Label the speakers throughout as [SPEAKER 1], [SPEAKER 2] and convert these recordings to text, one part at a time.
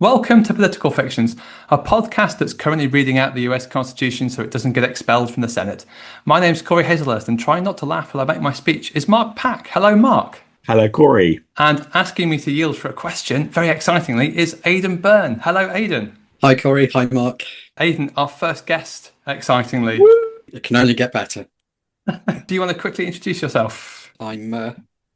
[SPEAKER 1] Welcome to Political Fictions, a podcast that's currently reading out the US Constitution so it doesn't get expelled from the Senate. My name's Cory Hazelhurst, and trying not to laugh while I make my speech is Mark Pack. Hello, Mark.
[SPEAKER 2] Hello, Cory.
[SPEAKER 1] And asking me to yield for a question, very excitingly, is Aidan Byrne. Hello, Aidan.
[SPEAKER 3] Hi, Cory. Hi, Mark.
[SPEAKER 1] Aidan, our first guest, excitingly.
[SPEAKER 3] Woo! It can only get better.
[SPEAKER 1] Do you want to quickly introduce yourself?
[SPEAKER 3] I'm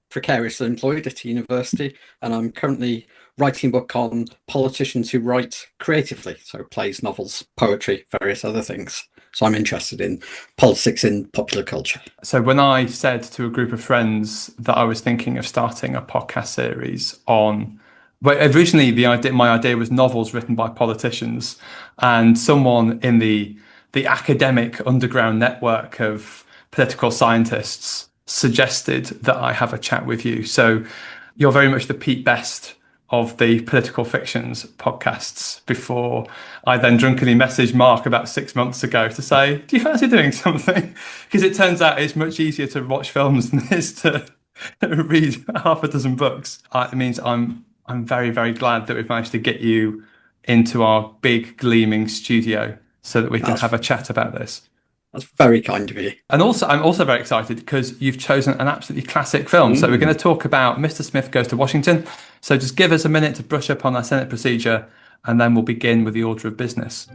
[SPEAKER 3] precariously employed at a university, and I'm currently writing a book on politicians who write creatively, so plays, novels, poetry, various other things. So I'm interested in politics in popular culture.
[SPEAKER 1] So when I said to a group of friends that I was thinking of starting a podcast series on, but originally my idea was novels written by politicians, and someone in the academic underground network of political scientists suggested that I have a chat with you. So you're very much the Pete Best of the Political Fictions podcasts, before I then drunkenly messaged Mark about 6 months ago to say, do you fancy doing something? Because it turns out it's much easier to watch films than it is to read half a dozen books. It means I'm very, very glad that we've managed to get you into our big gleaming studio so that we can have a chat about this.
[SPEAKER 3] That's very kind of you.
[SPEAKER 1] And also, I'm also very excited because you've chosen an absolutely classic film. So we're going to talk about Mr. Smith Goes to Washington. So just give us a minute to brush up on our Senate procedure, and then we'll begin with the order of business.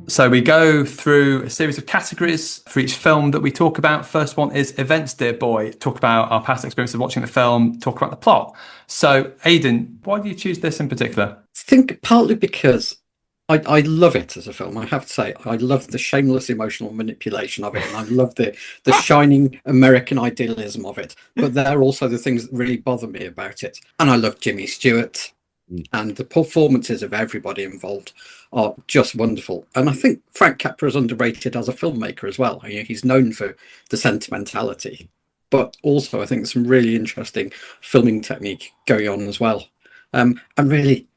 [SPEAKER 1] So we go through a series of categories for each film that we talk about. First one is events, dear boy. Talk about our past experience of watching the film, talk about the plot. So Aidan, why do you choose this in particular?
[SPEAKER 3] I think partly because I love it as a film. I have to say, I love the shameless emotional manipulation of it, and I love the shining American idealism of it. But they're also the things that really bother me about it. And I love Jimmy Stewart. And the performances of everybody involved are just wonderful. And I think Frank Capra is underrated as a filmmaker as well. He's known for the sentimentality, but also I think some really interesting filming technique going on as well. And really,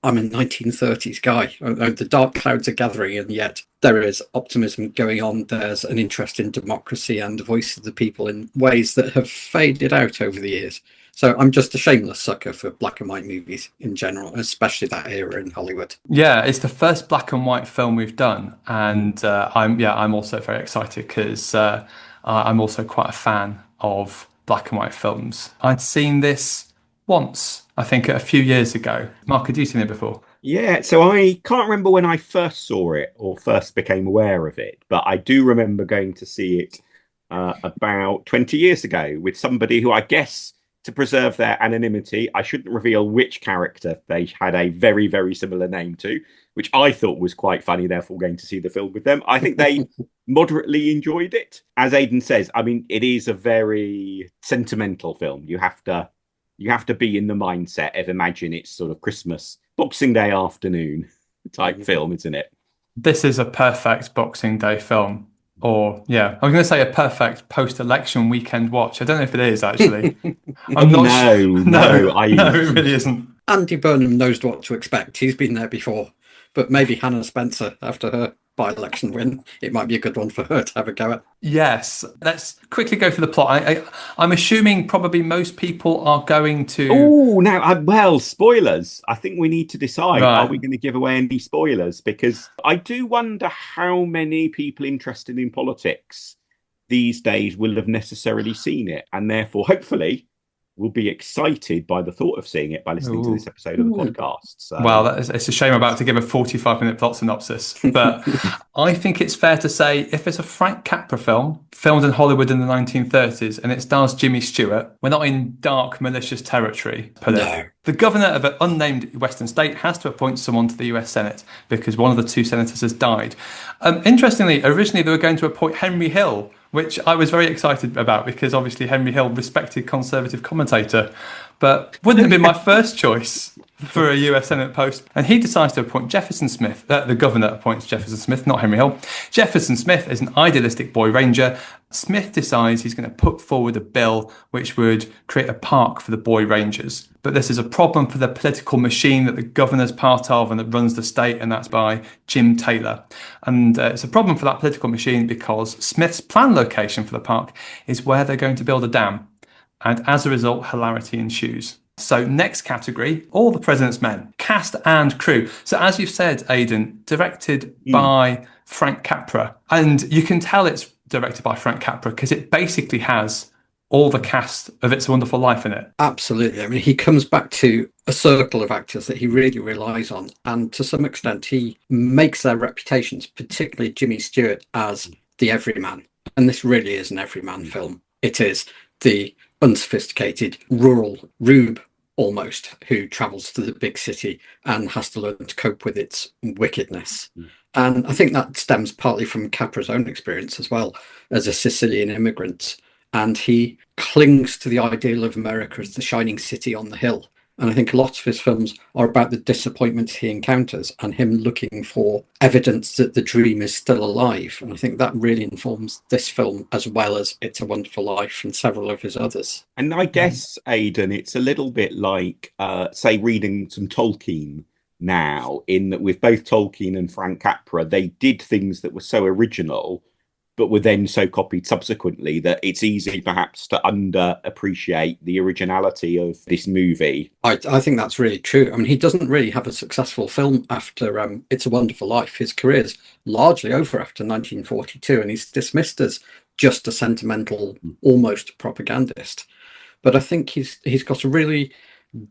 [SPEAKER 3] I'm a 1930s guy. The dark clouds are gathering, and yet there is optimism going on. There's an interest in democracy and the voice of the people in ways that have faded out over the years. So I'm just a shameless sucker for black and white movies in general, especially that era in Hollywood.
[SPEAKER 1] Yeah, it's the first black and white film we've done, and I'm also very excited because I'm also quite a fan of black and white films. I'd seen this once, I think, a few years ago. Mark, had you seen it before?
[SPEAKER 2] Yeah, so I can't remember when I first saw it or first became aware of it, but I do remember going to see it about 20 years ago with somebody who I guess, to preserve their anonymity, I shouldn't reveal which character they had a very, very similar name to, which I thought was quite funny, therefore going to see the film with them. I think they moderately enjoyed it. As Aidan says, I mean, it is a very sentimental film. You have to be in the mindset of imagine it's sort of Christmas, Boxing Day afternoon type film, isn't it?
[SPEAKER 1] This is a perfect Boxing Day film. Or, yeah, I was going to say a perfect post-election weekend watch. I don't know if it is, actually. I'm not sure. No, it really isn't.
[SPEAKER 3] Andy Burnham knows what to expect. He's been there before. But maybe Hannah Spencer, after her by-election win, it might be a good one for her to have a go at.
[SPEAKER 1] Yes. Let's quickly go through the plot. I'm assuming probably most people are going to...
[SPEAKER 2] Oh, now, well, spoilers. I think we need to decide, Are we going to give away any spoilers? Because I do wonder how many people interested in politics these days will have necessarily seen it, and therefore, hopefully, will be excited by the thought of seeing it by listening to this episode of the podcast. So.
[SPEAKER 1] Well, it's a shame I'm about to give a 45-minute plot synopsis, but I think it's fair to say if it's a Frank Capra film, filmed in Hollywood in the 1930s, and it stars Jimmy Stewart, we're not in dark, malicious territory.
[SPEAKER 3] No.
[SPEAKER 1] The governor of an unnamed Western state has to appoint someone to the US Senate because one of the two senators has died. Interestingly, originally they were going to appoint Henry Hill, which I was very excited about because obviously Henry Hill, respected conservative commentator, but wouldn't have been my first choice for a US Senate post. And he decides to appoint Jefferson Smith. The governor appoints Jefferson Smith, not Henry Hill. Jefferson Smith is an idealistic boy ranger Smith decides he's going to put forward a bill which would create a park for the boy rangers. But this is a problem for the political machine that the governor's part of and that runs the state, and that's by Jim Taylor. And it's a problem for that political machine because Smith's planned location for the park is where they're going to build a dam. And as a result, hilarity ensues. So next category, All the President's Men, cast and crew. So as you've said, Aidan, directed by Frank Capra. And you can tell it's directed by Frank Capra because it basically has all the cast of It's a Wonderful Life in it.
[SPEAKER 3] Absolutely. I mean, he comes back to a circle of actors that he really relies on. And to some extent, he makes their reputations, particularly Jimmy Stewart, as the everyman. And this really is an everyman film. It is the unsophisticated rural rube almost who travels to the big city and has to learn to cope with its wickedness. And I think that stems partly from Capra's own experience as well as a Sicilian immigrant. And he clings to the ideal of America as the shining city on the hill. And I think lots of his films are about the disappointments he encounters and him looking for evidence that the dream is still alive. And I think that really informs this film as well as It's a Wonderful Life and several of his others.
[SPEAKER 2] And I guess, Aidan, it's a little bit like, say, reading some Tolkien now, in that with both Tolkien and Frank Capra, they did things that were so original, but were then so copied subsequently that it's easy perhaps to underappreciate the originality of this movie.
[SPEAKER 3] I think that's really true. I mean, he doesn't really have a successful film after It's a Wonderful Life. His career's largely over after 1942, and he's dismissed as just a sentimental, almost propagandist. But I think he's got a really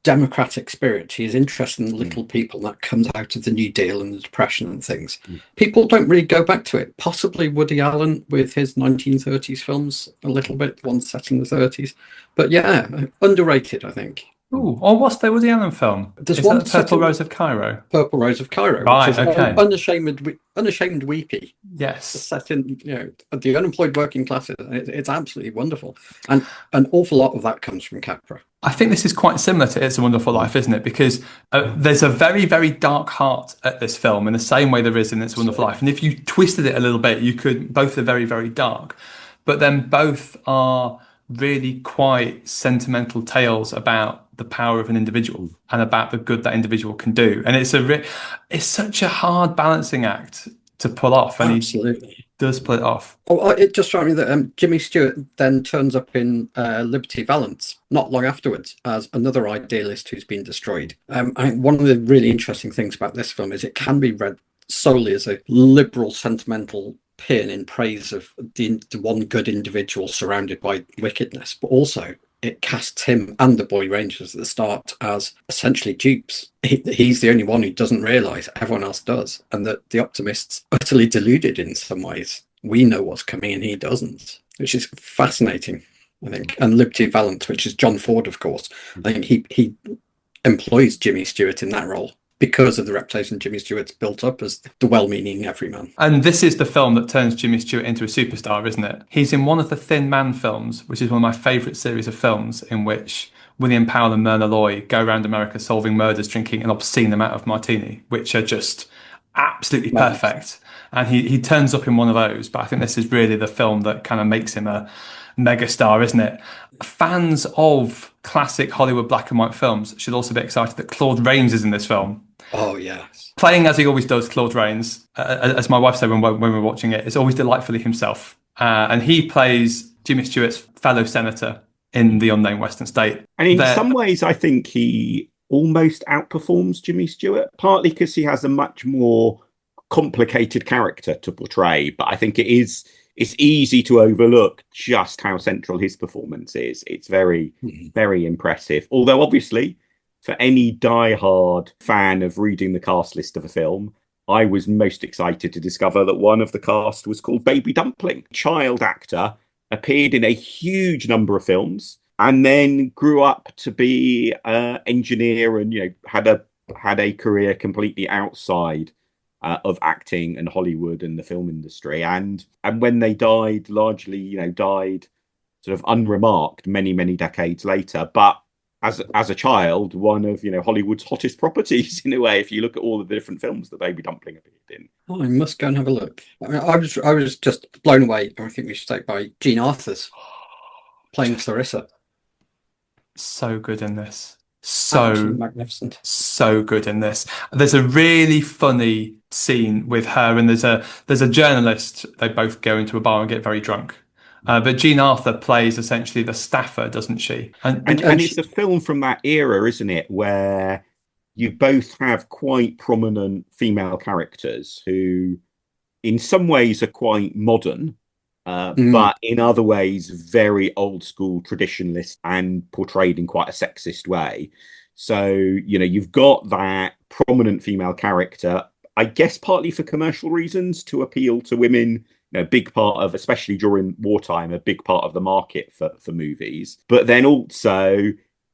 [SPEAKER 3] democratic spirit. He is interested in little people, and that comes out of the New Deal and the Depression and things. People don't really go back to it. Possibly Woody Allen with his 1930s films a little bit, one set in the 30s. But yeah, underrated, I think.
[SPEAKER 1] Ooh, or what's the Woody Allen film?
[SPEAKER 3] There's
[SPEAKER 1] Is
[SPEAKER 3] one
[SPEAKER 1] that Purple Rose of Cairo?
[SPEAKER 3] Purple Rose of Cairo,
[SPEAKER 1] Right,
[SPEAKER 3] which is
[SPEAKER 1] okay.
[SPEAKER 3] unashamed weepy.
[SPEAKER 1] Yes.
[SPEAKER 3] Set in the unemployed working classes. It's absolutely wonderful, and an awful lot of that comes from Capra.
[SPEAKER 1] I think this is quite similar to It's a Wonderful Life, isn't it? Because there's a very, very dark heart at this film in the same way there is in It's a Wonderful Life. And if you twisted it a little bit, you could, both are very, very dark, but then both are really quite sentimental tales about the power of an individual and about the good that individual can do. And it's such a hard balancing act to pull off. And
[SPEAKER 3] Absolutely.
[SPEAKER 1] he does pull it off.
[SPEAKER 3] Oh, it just struck me that Jimmy Stewart then turns up in Liberty Valance not long afterwards as another idealist who's been destroyed. I think one of the really interesting things about this film is it can be read solely as a liberal, sentimental paean in praise of the one good individual surrounded by wickedness, but also it casts him and the Boy Rangers at the start as essentially dupes. He's the only one who doesn't realise, everyone else does, and that the optimist's utterly deluded in some ways. We know what's coming and he doesn't, which is fascinating, I think. And Liberty Valance, which is John Ford, of course, I think he employs Jimmy Stewart in that role because of the reputation Jimmy Stewart's built up as the well-meaning everyman.
[SPEAKER 1] And this is the film that turns Jimmy Stewart into a superstar, isn't it? He's in one of the Thin Man films, which is one of my favourite series of films, in which William Powell and Myrna Loy go around America solving murders, drinking an obscene amount of martini, which are just absolutely perfect. And he turns up in one of those, but I think this is really the film that kind of makes him a megastar, isn't it? Fans of classic Hollywood black and white films should also be excited that Claude Rains is in this film.
[SPEAKER 3] Oh, yes.
[SPEAKER 1] Playing as he always does, Claude Rains, as my wife said when we're watching it, is always delightfully himself. And he plays Jimmy Stewart's fellow senator in The Unnamed Western State.
[SPEAKER 2] And in some ways, I think he almost outperforms Jimmy Stewart, partly because he has a much more complicated character to portray. But I think it's easy to overlook just how central his performance is. It's very, very impressive. Although, obviously, for any die-hard fan of reading the cast list of a film, I was most excited to discover that one of the cast was called Baby Dumpling. Child actor, appeared in a huge number of films, and then grew up to be an engineer and had a career completely outside of acting and Hollywood and the film industry. And when they died, largely died sort of unremarked many, many decades later. But as a child, one of Hollywood's hottest properties in a way, if you look at all of the different films that Baby Dumpling appeared in.
[SPEAKER 3] Oh, I must go and have a look. I mean, I was just blown away, I think we should say, by Jean Arthur's playing Clarissa.
[SPEAKER 1] So good in this.
[SPEAKER 3] Absolutely
[SPEAKER 1] So,
[SPEAKER 3] magnificent.
[SPEAKER 1] so good in this. There's a really funny scene with her, and there's a journalist. They both go into a bar and get very drunk. But Jean Arthur plays essentially the staffer, doesn't she?
[SPEAKER 2] And it's a film from that era, isn't it, where you both have quite prominent female characters who, in some ways, are quite modern, but in other ways, very old school traditionalist and portrayed in quite a sexist way. So, you've got that prominent female character, I guess partly for commercial reasons to appeal to women. Big part of, especially during wartime, a big part of the market for movies, but then also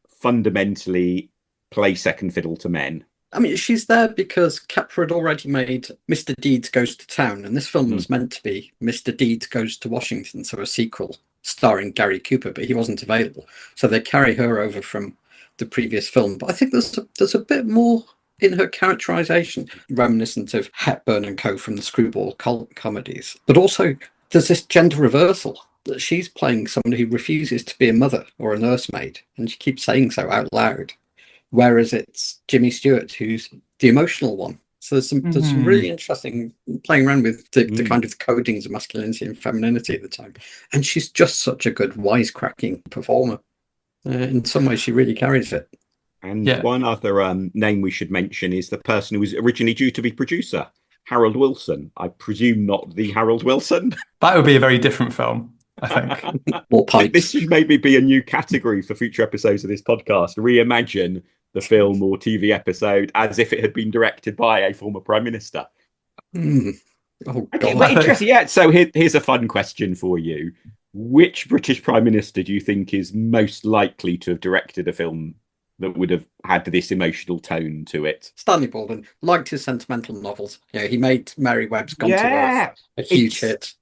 [SPEAKER 2] fundamentally play second fiddle to men.
[SPEAKER 3] I mean, she's there because Capra had already made Mr. Deeds Goes to Town, and this film was meant to be Mr. Deeds Goes to Washington, so a sequel starring Gary Cooper, but he wasn't available. So they carry her over from the previous film. But I think there's a bit more in her characterization, reminiscent of Hepburn and Co. from the screwball comedies. But also, there's this gender reversal that she's playing someone who refuses to be a mother or a nursemaid, and she keeps saying so out loud. Whereas it's Jimmy Stewart who's the emotional one. So there's some really interesting playing around with the kind of codings of masculinity and femininity at the time. And she's just such a good wisecracking performer. In some ways, she really carries it.
[SPEAKER 2] And one other name we should mention is the person who was originally due to be producer, Harold Wilson. I presume not the Harold Wilson.
[SPEAKER 1] That would be a very different film, I think.
[SPEAKER 3] More pipes.
[SPEAKER 2] This should maybe be a new category for future episodes of this podcast. Reimagine the film or TV episode as if it had been directed by a former prime minister.
[SPEAKER 3] Oh,
[SPEAKER 2] okay,
[SPEAKER 3] God.
[SPEAKER 2] interesting. Yeah. So here's a fun question for you. Which British prime minister do you think is most likely to have directed a film that would have had this emotional tone to it?
[SPEAKER 3] Stanley Baldwin liked his sentimental novels. He made Mary Webb's Gone to Earth a huge hit.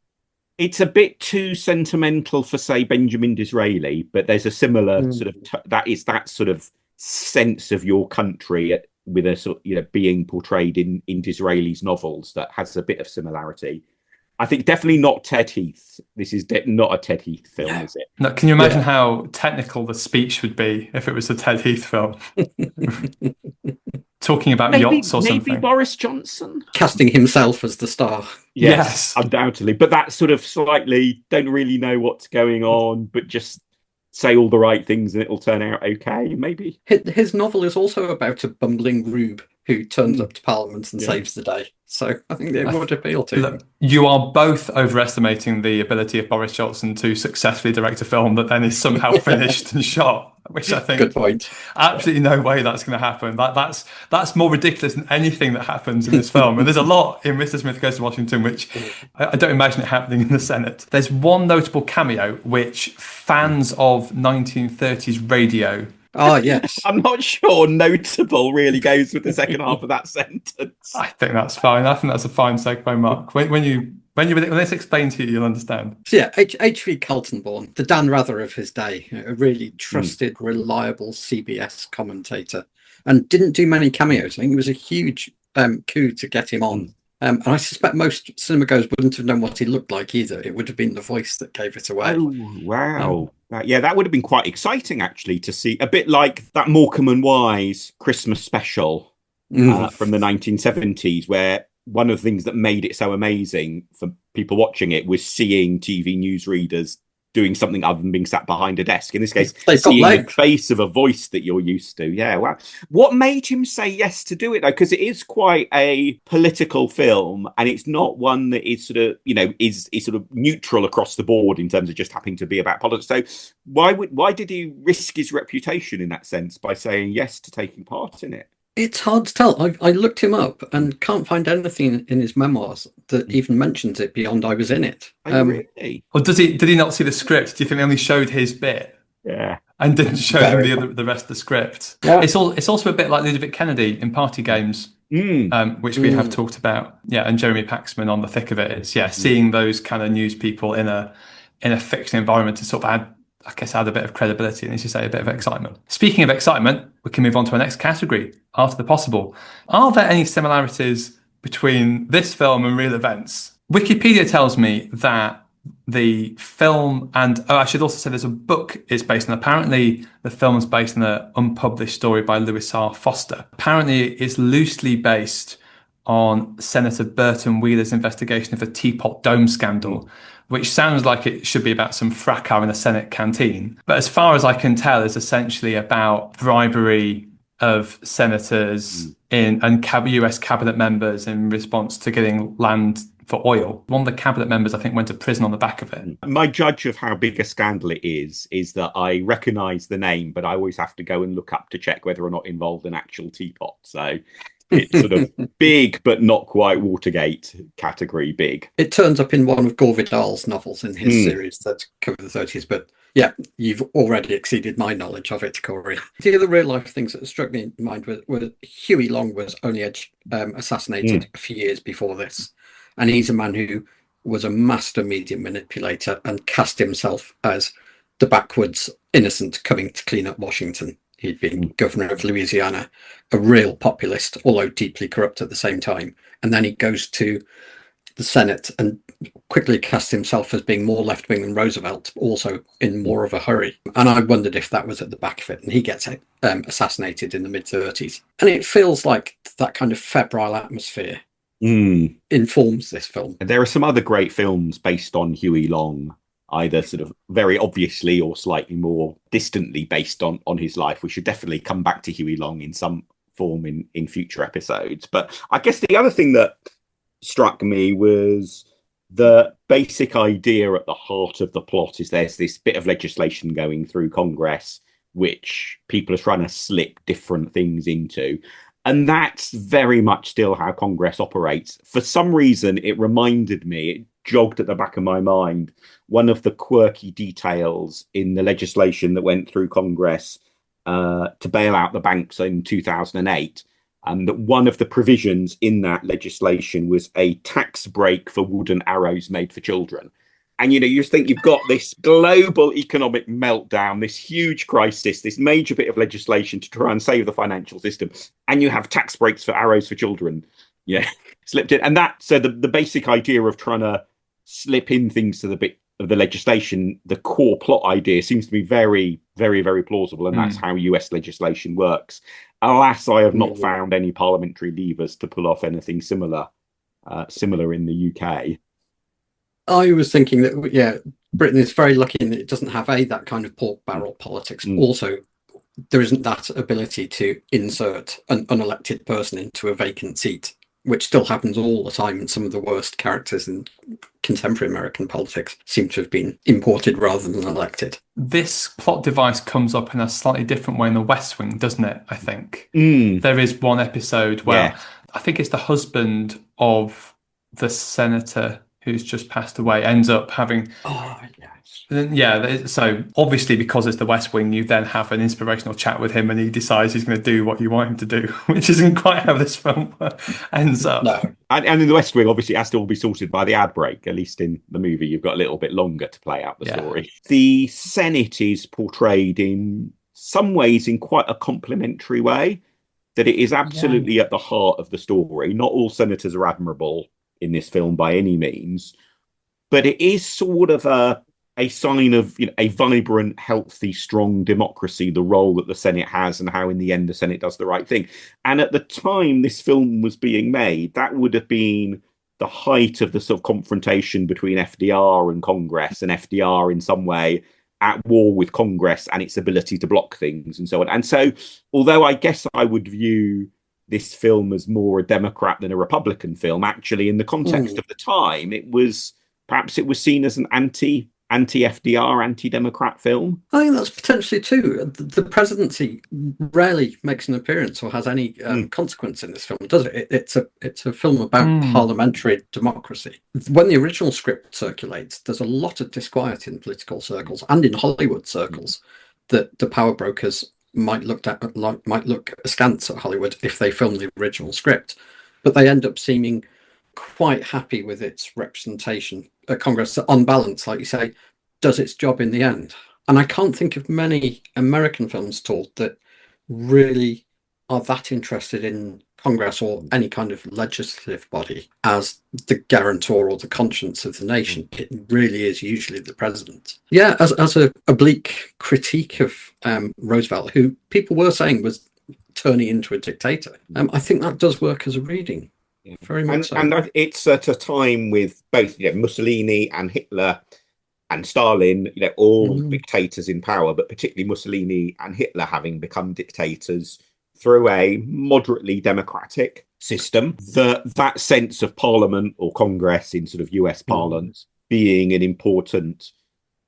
[SPEAKER 2] It's a bit too sentimental for, say, Benjamin Disraeli, but there's a similar sort of that sort of sense of your country with a sort of, being portrayed in Disraeli's novels that has a bit of similarity. I think definitely not Ted Heath. This is not a Ted Heath film, is it?
[SPEAKER 1] No, can you imagine how technical the speech would be if it was a Ted Heath film? Talking about yachts or something.
[SPEAKER 2] Maybe Boris Johnson.
[SPEAKER 3] Casting himself as the star.
[SPEAKER 2] Yes, undoubtedly. But that sort of slightly don't really know what's going on, but just say all the right things and it'll turn out okay, maybe.
[SPEAKER 3] His novel is also about a bumbling rube who turns up to Parliament and saves the day. So I think it would appeal to him.
[SPEAKER 1] You are both overestimating the ability of Boris Johnson to successfully direct a film that then is somehow finished and shot, which I think
[SPEAKER 3] good point.
[SPEAKER 1] Absolutely no way that's going to happen. That's more ridiculous than anything that happens in this film. And there's a lot in Mr. Smith Goes to Washington, which I don't imagine it happening in the Senate. There's one notable cameo, which fans of 1930s radio.
[SPEAKER 3] Oh, yes.
[SPEAKER 2] I'm not sure notable really goes with the second half of that sentence.
[SPEAKER 1] I think that's fine. I think that's a fine segue, Mark. When it's explained to you, you'll understand.
[SPEAKER 3] So yeah, H.V. Kaltenborn, the Dan Rather of his day, a really trusted, reliable CBS commentator, and didn't do many cameos. I think it was a huge coup to get him on. And I suspect most cinemagoers wouldn't have known what he looked like either. It would have been the voice that gave it away.
[SPEAKER 2] Oh, wow. That would have been quite exciting, actually, to see. A bit like that Morecambe and Wise Christmas special from the 1970s, where one of the things that made it so amazing for people watching it was seeing TV newsreaders doing something other than being sat behind a desk. In this case, seeing the face of a voice that you're used to. Yeah, wow. What made him say yes to do it, though? Because it is quite a political film, and it's not one that is sort of, is sort of neutral across the board in terms of just happening to be about politics. So why did he risk his reputation in that sense by saying yes to taking part in it?
[SPEAKER 3] It's hard to tell. I looked him up and can't find anything in his memoirs that even mentions it beyond I was in it.
[SPEAKER 2] Really?
[SPEAKER 1] Or did he not see the script? Do you think they only showed his bit?
[SPEAKER 2] Yeah.
[SPEAKER 1] And didn't show him the rest of the script? Yeah. It's also a bit like Ludovic Kennedy in Party Games, which we have talked about. Yeah, and Jeremy Paxman on the thick of it. It's seeing those kind of news people in a fiction environment to sort of add a bit of credibility and, as you say, a bit of excitement. Speaking of excitement, we can move on to our next category, Art of the Possible. Are there any similarities between this film and real events. Wikipedia tells me that the film, and I should also say there's a book it's based on. Apparently, the film is based on an unpublished story by Lewis R. Foster. Apparently, it's loosely based on Senator Burton Wheeler's investigation of the Teapot Dome scandal, which sounds like it should be about some fracas in a Senate canteen. But as far as I can tell, it's essentially about bribery of senators and US cabinet members in response to getting land for oil. One of the cabinet members, I think, went to prison on the back of it.
[SPEAKER 2] My judge of how big a scandal it is that I recognise the name, but I always have to go and look up to check whether or not involved an actual teapot. So it's sort of big, but not quite Watergate category big.
[SPEAKER 3] It turns up in one of Gore Vidal's novels in his series that cover the 30s, but yeah, you've already exceeded my knowledge of it, Cory. The other real life things that struck me in mind were Huey Long was only assassinated a few years before this. And he's a man who was a master media manipulator and cast himself as the backwoods innocent coming to clean up Washington. He'd been governor of Louisiana, a real populist, although deeply corrupt at the same time. And then he goes to the Senate and quickly casts himself as being more left-wing than Roosevelt, also in more of a hurry. And I wondered if that was at the back of it. And he gets assassinated in the mid-30s. And it feels like that kind of febrile atmosphere informs this film.
[SPEAKER 2] There are some other great films based on Huey Long, either sort of very obviously or slightly more distantly based on his life. We should definitely come back to Huey Long in some form in future episodes. But I guess the other thing that struck me was the basic idea at the heart of the plot is there's this bit of legislation going through Congress which people are trying to slip different things into. And that's very much still how Congress operates. For some reason, it reminded me, it jogged at the back of my mind, one of the quirky details in the legislation that went through Congress to bail out the banks in 2008. And that one of the provisions in that legislation was a tax break for wooden arrows made for children. And, you know, you just think you've got this global economic meltdown, this huge crisis, this major bit of legislation to try and save the financial system. And you have tax breaks for arrows for children, slipped in. And that, so the basic idea of trying to slip in things to the bit of the legislation, the core plot idea seems to be very, very, very plausible. And that's how US legislation works. Alas, I have not found any parliamentary levers to pull off anything similar in the UK.
[SPEAKER 3] I was thinking that, Britain is very lucky in that it doesn't have that kind of pork barrel politics. Also, there isn't that ability to insert an unelected person into a vacant seat, which still happens all the time. And some of the worst characters in contemporary American politics seem to have been imported rather than elected.
[SPEAKER 1] This plot device comes up in a slightly different way in The West Wing, doesn't it? I think there is one episode where I think it's the husband of the senator who's just passed away ends up having so obviously because it's The West Wing, you then have an inspirational chat with him and he decides he's going to do what you want him to do, which isn't quite how this film ends up.
[SPEAKER 3] No.
[SPEAKER 2] And in The West Wing, obviously, it has to all be sorted by the ad break. At least in the movie, you've got a little bit longer to play out the story. The Senate is portrayed in some ways in quite a complimentary way, that it is absolutely at the heart of the story. Not all senators are admirable in this film by any means, but it is sort of a sign of a vibrant, healthy, strong democracy, the role that the Senate has and how in the end the Senate does the right thing. And at the time this film was being made, that would have been the height of the sort of confrontation between FDR and Congress, and FDR in some way at war with Congress and its ability to block things and so on. And so, although I guess I would view this film as more a Democrat than a Republican film, actually, in the context of the time, it was seen as an anti-FDR, anti-Democrat film.
[SPEAKER 3] I think that's potentially too. The presidency rarely makes an appearance or has any consequence in this film, does it? It's a film about parliamentary democracy. When the original script circulates, there's a lot of disquiet in political circles and in Hollywood circles that the power brokers might look askance at Hollywood if they film the original script, but they end up seeming quite happy with its representation at Congress. On balance, like you say, does its job in the end. And I can't think of many American films told that really are that interested in Congress or any kind of legislative body as the guarantor or the conscience of the nation. It really is usually the president. Yeah, as a oblique critique of Roosevelt, who people were saying was turning into a dictator, I think that does work as a reading. Yeah. Very much so.
[SPEAKER 2] And it's at a time with both Mussolini and Hitler and Stalin, all dictators in power, but particularly Mussolini and Hitler having become dictators through a moderately democratic system. That sense of Parliament or Congress in sort of US parlance being an important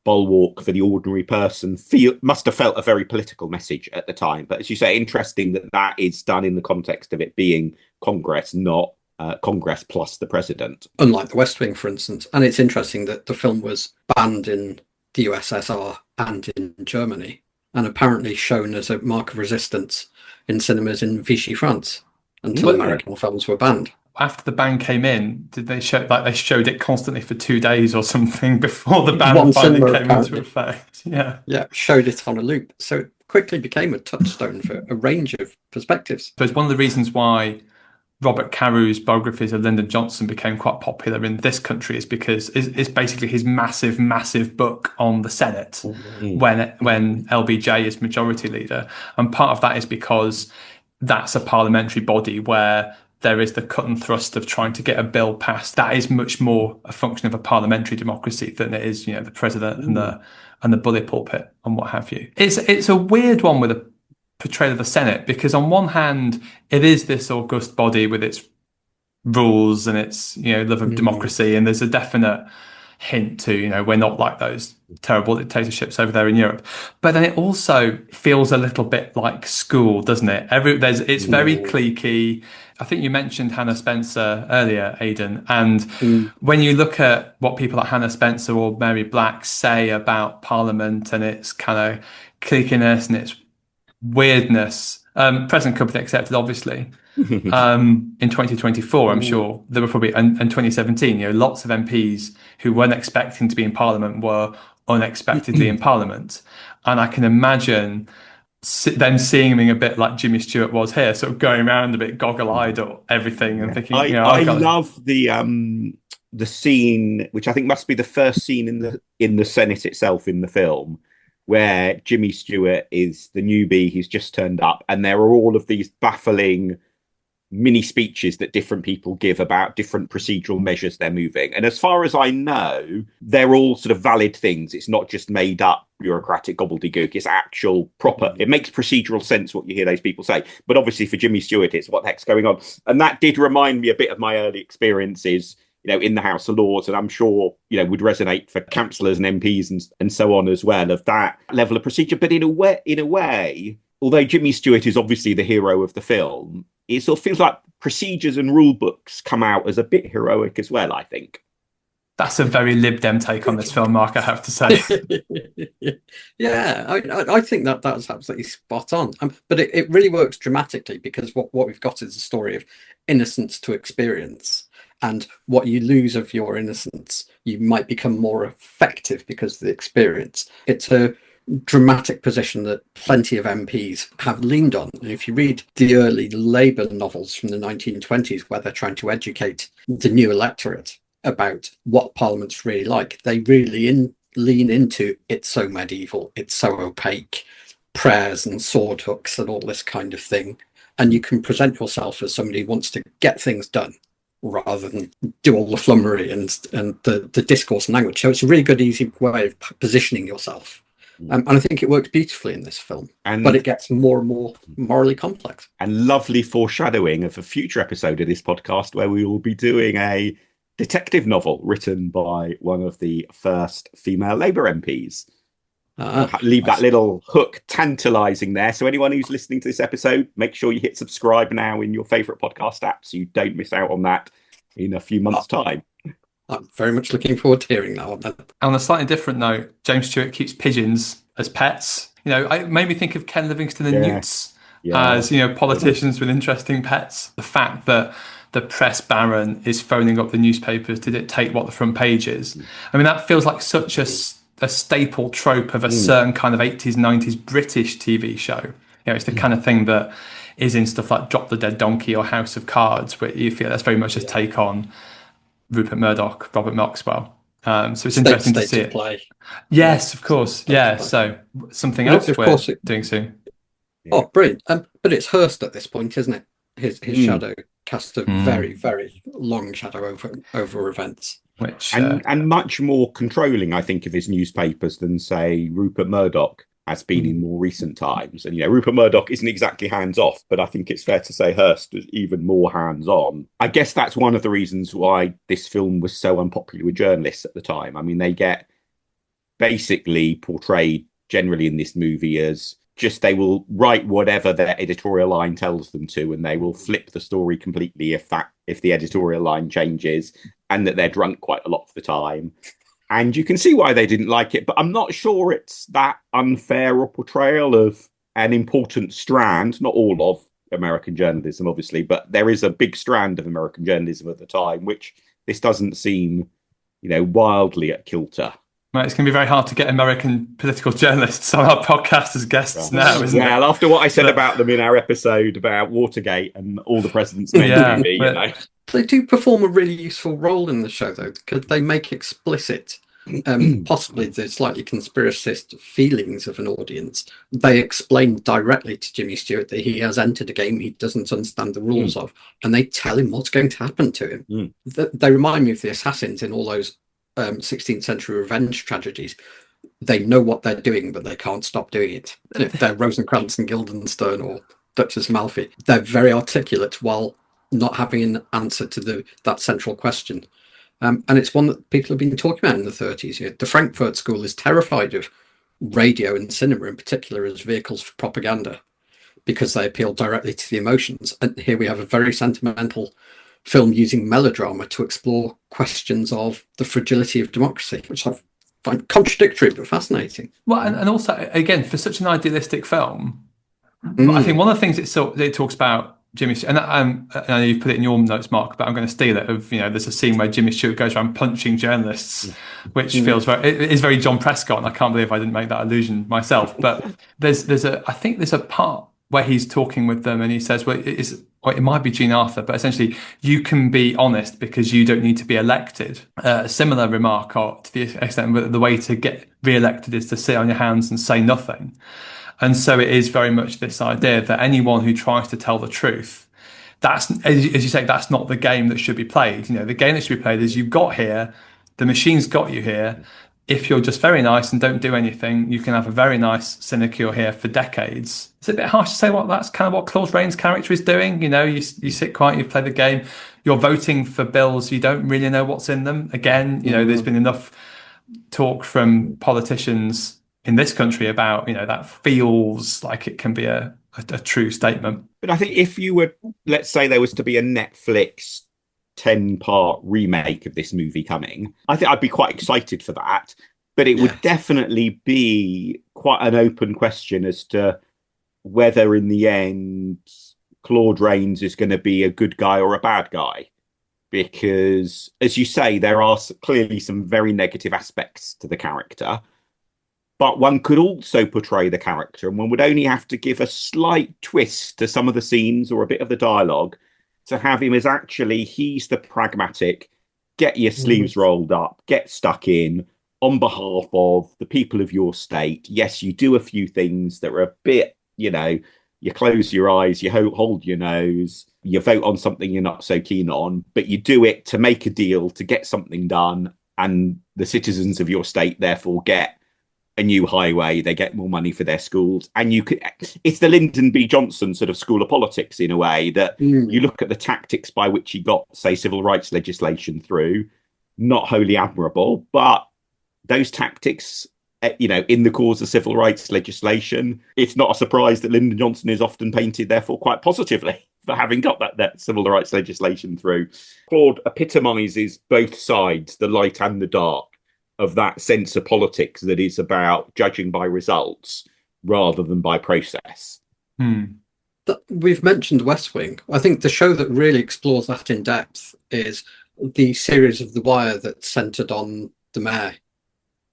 [SPEAKER 2] bulwark for the ordinary person must have felt a very political message at the time. But as you say, interesting that is done in the context of it being Congress, not Congress plus the president.
[SPEAKER 3] Unlike The West Wing, for instance. And it's interesting that the film was banned in the USSR and in Germany, and apparently shown as a mark of resistance in cinemas in Vichy, France, until American films were banned.
[SPEAKER 1] After the ban came in, did they show they showed it constantly for 2 days or something before the ban finally came into effect? Yeah,
[SPEAKER 3] showed it on a loop. So it quickly became a touchstone for a range of perspectives.
[SPEAKER 1] So it's one of the reasons why Robert Caru's biographies of Lyndon Johnson became quite popular in this country is because it's basically his massive book on the Senate when LBJ is majority leader. And part of that is because that's a parliamentary body where there is the cut and thrust of trying to get a bill passed. That is much more a function of a parliamentary democracy than it is, the president and the bully pulpit and what have you. It's a weird one with a portrayal of the Senate, because on one hand it is this august body with its rules and its love of democracy, and there's a definite hint to we're not like those terrible dictatorships over there in Europe, but then it also feels a little bit like school, doesn't it? It's very cliquey. I think you mentioned Hannah Spencer earlier, Aidan, and when you look at what people like Hannah Spencer or Mary Black say about Parliament and its kind of cliquiness and its weirdness, present company accepted, obviously. In 2024, I'm sure there were probably, and 2017, lots of MPs who weren't expecting to be in Parliament were unexpectedly in Parliament, and I can imagine them seeing him a bit like Jimmy Stewart was here, sort of going around a bit goggle-eyed at everything and thinking.
[SPEAKER 2] I love the scene, which I think must be the first scene in the Senate itself in the film, where Jimmy Stewart is the newbie who's just turned up, and there are all of these baffling mini speeches that different people give about different procedural measures they're moving. And as far as I know, they're all sort of valid things. It's not just made up bureaucratic gobbledygook. It's actual proper. It makes procedural sense what you hear those people say. But obviously for Jimmy Stewart, it's what the heck's going on. And that did remind me a bit of my early experiences in the House of Lords, and I'm sure, would resonate for councillors and MPs and so on as well, of that level of procedure. But in a way, although Jimmy Stewart is obviously the hero of the film, it sort of feels like procedures and rule books come out as a bit heroic as well, I think.
[SPEAKER 1] That's a very Lib Dem take on this film, Mark, I have to say.
[SPEAKER 3] Yeah, I think that's absolutely spot on. But it really works dramatically, because what we've got is a story of innocence to experience. And what you lose of your innocence, you might become more effective because of the experience. It's a dramatic position that plenty of MPs have leaned on. And if you read the early Labour novels from the 1920s, where they're trying to educate the new electorate about what Parliament's really like, they really lean into it's so medieval, it's so opaque, prayers and sword hooks and all this kind of thing. And you can present yourself as somebody who wants to get things done, rather than do all the flummery and the discourse and language. So it's a really good, easy way of positioning yourself. And I think it works beautifully in this film, but it gets more and more morally complex.
[SPEAKER 2] And lovely foreshadowing of a future episode of this podcast where we will be doing a detective novel written by one of the first female Labour MPs. Leave that little hook tantalising there. So anyone who's listening to this episode, make sure you hit subscribe now in your favourite podcast app so you don't miss out on that in a few months' time.
[SPEAKER 3] I'm very much looking forward to hearing that one.
[SPEAKER 1] On a slightly different note, James Stewart keeps pigeons as pets. It made me think of Ken Livingstone and Newts as, politicians with interesting pets. The fact that the press baron is phoning up the newspapers to dictate what the front page is. I mean, that feels like such a staple trope of a certain kind of 80s, 90s British TV show. It's the kind of thing that is in stuff like Drop the Dead Donkey or House of Cards, where you feel that's very much a take on Rupert Murdoch, Robert Maxwell. So it's interesting to see
[SPEAKER 3] of
[SPEAKER 1] it.
[SPEAKER 3] play.
[SPEAKER 1] Yes, of course. Yeah. So something else
[SPEAKER 3] of
[SPEAKER 1] we're
[SPEAKER 3] course
[SPEAKER 1] doing soon.
[SPEAKER 3] Oh, brilliant. But it's Hearst at this point, isn't it? His shadow cast a very, very long shadow over events.
[SPEAKER 1] Which
[SPEAKER 2] and much more controlling, I think, of his newspapers than, say, Rupert Murdoch has been in more recent times. And, Rupert Murdoch isn't exactly hands-off, but I think it's fair to say Hearst is even more hands-on. I guess that's one of the reasons why this film was so unpopular with journalists at the time. I mean, they get basically portrayed generally in this movie as just they will write whatever their editorial line tells them to, and they will flip the story completely if the editorial line changes, and that they're drunk quite a lot of the time. And you can see why they didn't like it, but I'm not sure it's that unfair a portrayal of an important strand, not all of American journalism, obviously, but there is a big strand of American journalism at the time, which this doesn't seem, wildly at kilter.
[SPEAKER 1] Right, it's going to be very hard to get American political journalists on our podcast as guests now, isn't it?
[SPEAKER 2] Well, after what I said about them in our episode about Watergate and All the President's Men movie,
[SPEAKER 3] They do perform a really useful role in the show, though, because they make explicit possibly the slightly conspiracist feelings of an audience. They explain directly to Jimmy Stewart that he has entered a game he doesn't understand the rules of, and they tell him what's going to happen to him. They remind me of the assassins in all those 16th century revenge tragedies. They know what they're doing, but they can't stop doing it. And if they're Rosencrantz and Guildenstern or Duchess Malfi, they're very articulate while not having an answer to that central question. And it's one that people have been talking about in the 30s. The Frankfurt School is terrified of radio and cinema in particular as vehicles for propaganda because they appeal directly to the emotions. And here we have a very sentimental film using melodrama to explore questions of the fragility of democracy, which I find contradictory but fascinating.
[SPEAKER 1] Well, and also, again, for such an idealistic film, I think one of the things it talks about Jimmy Stewart, and I know you've put it in your notes, Mark, but I'm going to steal it. There's a scene where Jimmy Stewart goes around punching journalists, which feels it is very John Prescott, and I can't believe I didn't make that allusion myself. But I think there's a part where he's talking with them, and he says, "Well, it might be Jean Arthur, but essentially, you can be honest because you don't need to be elected." A similar remark, or to the extent that the way to get re-elected is to sit on your hands and say nothing. And so it is very much this idea that anyone who tries to tell the truth, that's, as you say, that's not the game that should be played. The game that should be played is you've got here, the machine's got you here. If you're just very nice and don't do anything, you can have a very nice sinecure here for decades. It's a bit harsh to say that's kind of what Claude Rains' character is doing. You sit quiet, you play the game. You're voting for bills, you don't really know what's in them. Again, there's been enough talk from politicians in this country about, that feels like it can be a true statement.
[SPEAKER 2] But I think if you were, let's say there was to be a Netflix 10-part remake of this movie coming, I think I'd be quite excited for that. But it would definitely be quite an open question as to whether in the end Claude Rains is going to be a good guy or a bad guy. Because, as you say, there are clearly some very negative aspects to the character. But one could also portray the character, and one would only have to give a slight twist to some of the scenes or a bit of the dialogue to have him as actually he's the pragmatic, get your sleeves rolled up, get stuck in on behalf of the people of your state. Yes, you do a few things that are a bit, you close your eyes, you hold your nose, you vote on something you're not so keen on, but you do it to make a deal, to get something done, and the citizens of your state therefore get a new highway, they get more money for their schools. And it's the Lyndon B. Johnson sort of school of politics in a way that you look at the tactics by which he got, say, civil rights legislation through, not wholly admirable, but those tactics, in the cause of civil rights legislation, it's not a surprise that Lyndon Johnson is often painted, therefore, quite positively for having got that civil rights legislation through. Claude epitomizes both sides, the light and the dark, of that sense of politics that is about judging by results rather than by process.
[SPEAKER 3] We've mentioned West Wing. I think the show that really explores that in depth is the series of The Wire that's centered on the mayor.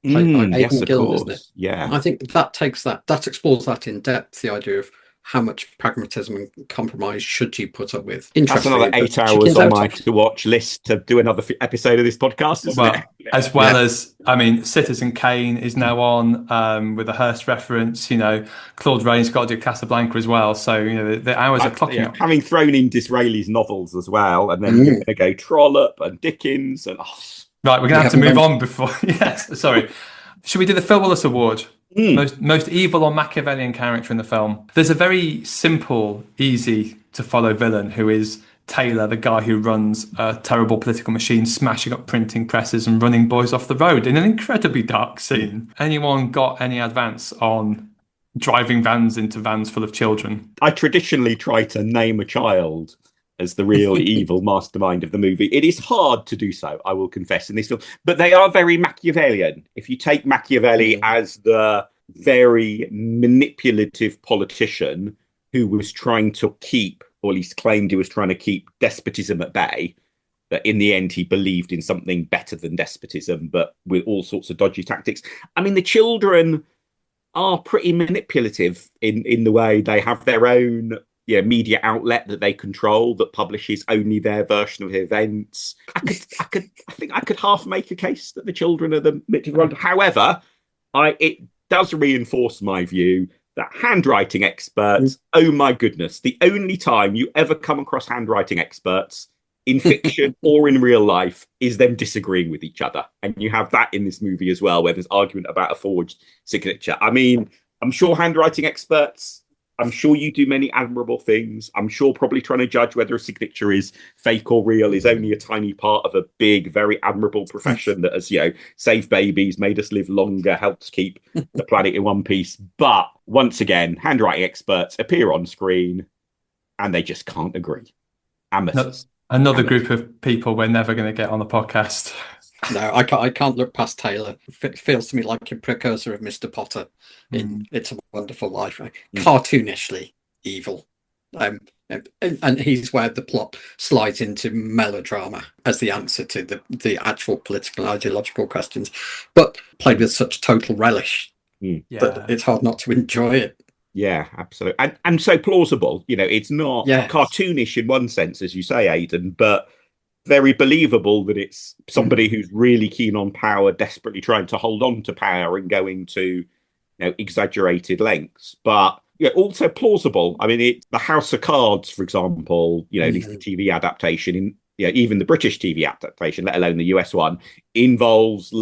[SPEAKER 2] Yes,
[SPEAKER 3] Aidan
[SPEAKER 2] of
[SPEAKER 3] Byrne,
[SPEAKER 2] course.
[SPEAKER 3] isn't it?
[SPEAKER 2] Yeah.
[SPEAKER 3] I think that explores that in depth, the idea of how much pragmatism and compromise should you put up with.
[SPEAKER 2] That's another 8 hours on my to-watch list to do another episode of this podcast, isn't it?
[SPEAKER 1] As well as, I mean, Citizen Kane is now on with a Hearst reference. You know, Claude Rains got to do Casablanca as well. So, you know, the hours are clocking up.
[SPEAKER 2] Having thrown in Disraeli's novels as well, and then you're going to go Trollope and Dickens and...
[SPEAKER 1] Right, we're going to have to move on before... Yes, sorry. Should we do the Phil Willis Award? Most evil or Machiavellian character in the film. There's a very simple, easy to follow villain who is Taylor, the guy who runs a terrible political machine, smashing up printing presses and running boys off the road in an incredibly dark scene. Anyone got any advance on driving vans into vans full of children?
[SPEAKER 2] I traditionally try to name a child as the real evil mastermind of the movie. It is hard to do so, I will confess, in this film. But they are very Machiavellian. If you take Machiavelli as the very manipulative politician who was trying to keep, or at least claimed he was trying to keep, despotism at bay, that in the end he believed in something better than despotism, but with all sorts of dodgy tactics. I mean, the children are pretty manipulative in the way they have their own media outlet that they control that publishes only their version of the events. I think I could half make a case that the children are the manipulative. However, it does reinforce my view that handwriting experts, oh my goodness, the only time you ever come across handwriting experts in fiction or in real life is them disagreeing with each other. And you have that in this movie as well, where there's argument about a forged signature. I mean, I'm sure handwriting experts, I'm sure you do many admirable things. I'm sure probably trying to judge whether a signature is fake or real is only a tiny part of a big, very admirable profession that has, saved babies, made us live longer, helps keep the planet in one piece. But once again, handwriting experts appear on screen and they just can't agree. Amateurs.
[SPEAKER 1] Another group of people we're never going to get on the podcast.
[SPEAKER 3] No, I can't look past Taylor. It feels to me like a precursor of Mr. Potter in It's a Wonderful Life. Cartoonishly evil. And he's where the plot slides into melodrama as the answer to the actual political and ideological questions, but played with such total relish that it's hard not to enjoy it.
[SPEAKER 2] Yeah, absolutely. And so plausible. It's not cartoonish in one sense, as you say, Aidan, but very believable that it's somebody who's really keen on power, desperately trying to hold on to power and going to exaggerated lengths. But also plausible. I mean, the House of Cards, for example, at least the TV adaptation, even the British TV adaptation, let alone the US one, involves,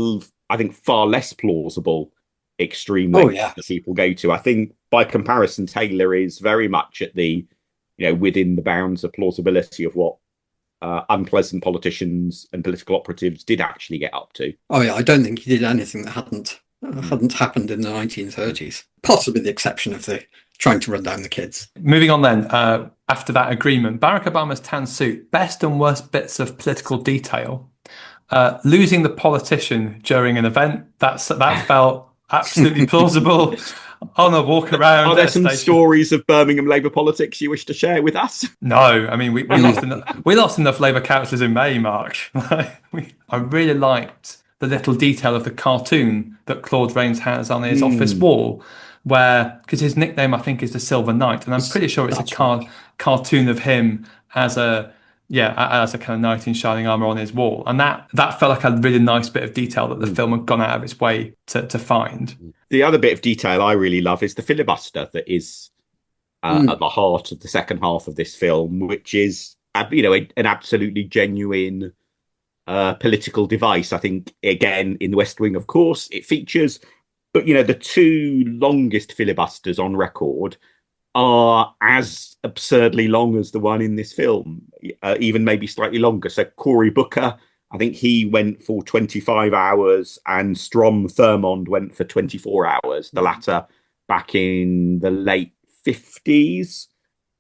[SPEAKER 2] I think, far less plausible extreme lengths that people go to. I think by comparison, Taylor is very much at the, within the bounds of plausibility of what unpleasant politicians and political operatives did actually get up to.
[SPEAKER 3] Oh yeah, I don't think he did anything that hadn't happened in the 1930s, possibly the exception of the trying to run down the kids.
[SPEAKER 1] Moving on then, after that agreement, Barack Obama's tan suit, best and worst bits of political detail. Losing the politician during an event, that felt absolutely plausible. On a walk around.
[SPEAKER 2] Are there some stories of Birmingham Labour politics you wish to share with us?
[SPEAKER 1] No, I mean we lost enough Labour characters in May, Mark. I really liked the little detail of the cartoon that Claude Rains has on his office wall, because his nickname I think is the Silver Knight, and I'm pretty sure it's a cartoon of him as a kind of knight in shining armour on his wall. And that felt like a really nice bit of detail that the film had gone out of its way to find.
[SPEAKER 2] The other bit of detail I really love is the filibuster that is at the heart of the second half of this film, which is, an absolutely genuine political device. I think, again, in the West Wing, of course, it features. But, the two longest filibusters on record are as absurdly long as the one in this film, even maybe slightly longer. So Cory Booker, I think he went for 25 hours and Strom Thurmond went for 24 hours, the latter back in the late 50s,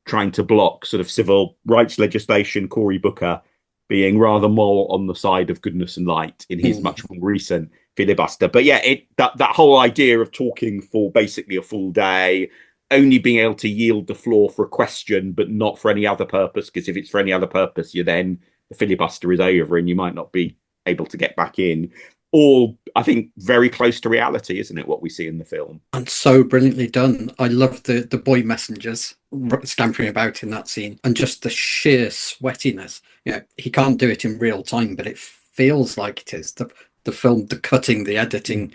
[SPEAKER 2] trying to block sort of civil rights legislation, Cory Booker being rather more on the side of goodness and light in his much more recent filibuster. But that whole idea of talking for basically a full day, only being able to yield the floor for a question, but not for any other purpose, because if it's for any other purpose, the filibuster is over and you might not be able to get back in. all, I think, very close to reality, isn't it, what we see in the film?
[SPEAKER 3] And so brilliantly done. I love the boy messengers scampering about in that scene, and just the sheer sweatiness. He can't do it in real time, but it feels like it is. The film, the cutting, the editing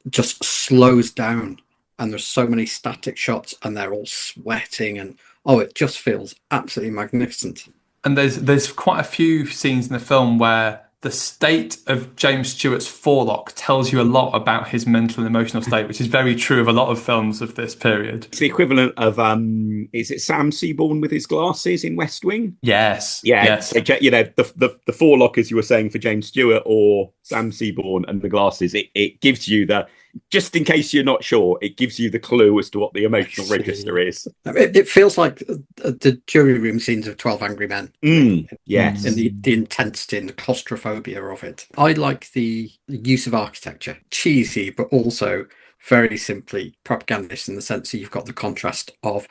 [SPEAKER 3] just slows down, and there's so many static shots, and they're all sweating, and it just feels absolutely magnificent.
[SPEAKER 1] And there's quite a few scenes in the film where the state of James Stewart's forelock tells you a lot about his mental and emotional state, which is very true of a lot of films of this period.
[SPEAKER 2] It's the equivalent of is it Sam Seaborn with his glasses in West Wing?
[SPEAKER 1] Yes.
[SPEAKER 2] Yeah.
[SPEAKER 1] Yes.
[SPEAKER 2] So, the forelock, as you were saying, for James Stewart or Sam Seaborn, and the glasses, it gives you just in case you're not sure, it gives you the clue as to what the emotional register is.
[SPEAKER 3] It feels like the jury room scenes of 12 Angry Men.
[SPEAKER 2] Yes.
[SPEAKER 3] And the intensity and the claustrophobia of it. I like the use of architecture. Cheesy, but also very simply propagandist, in the sense that you've got the contrast of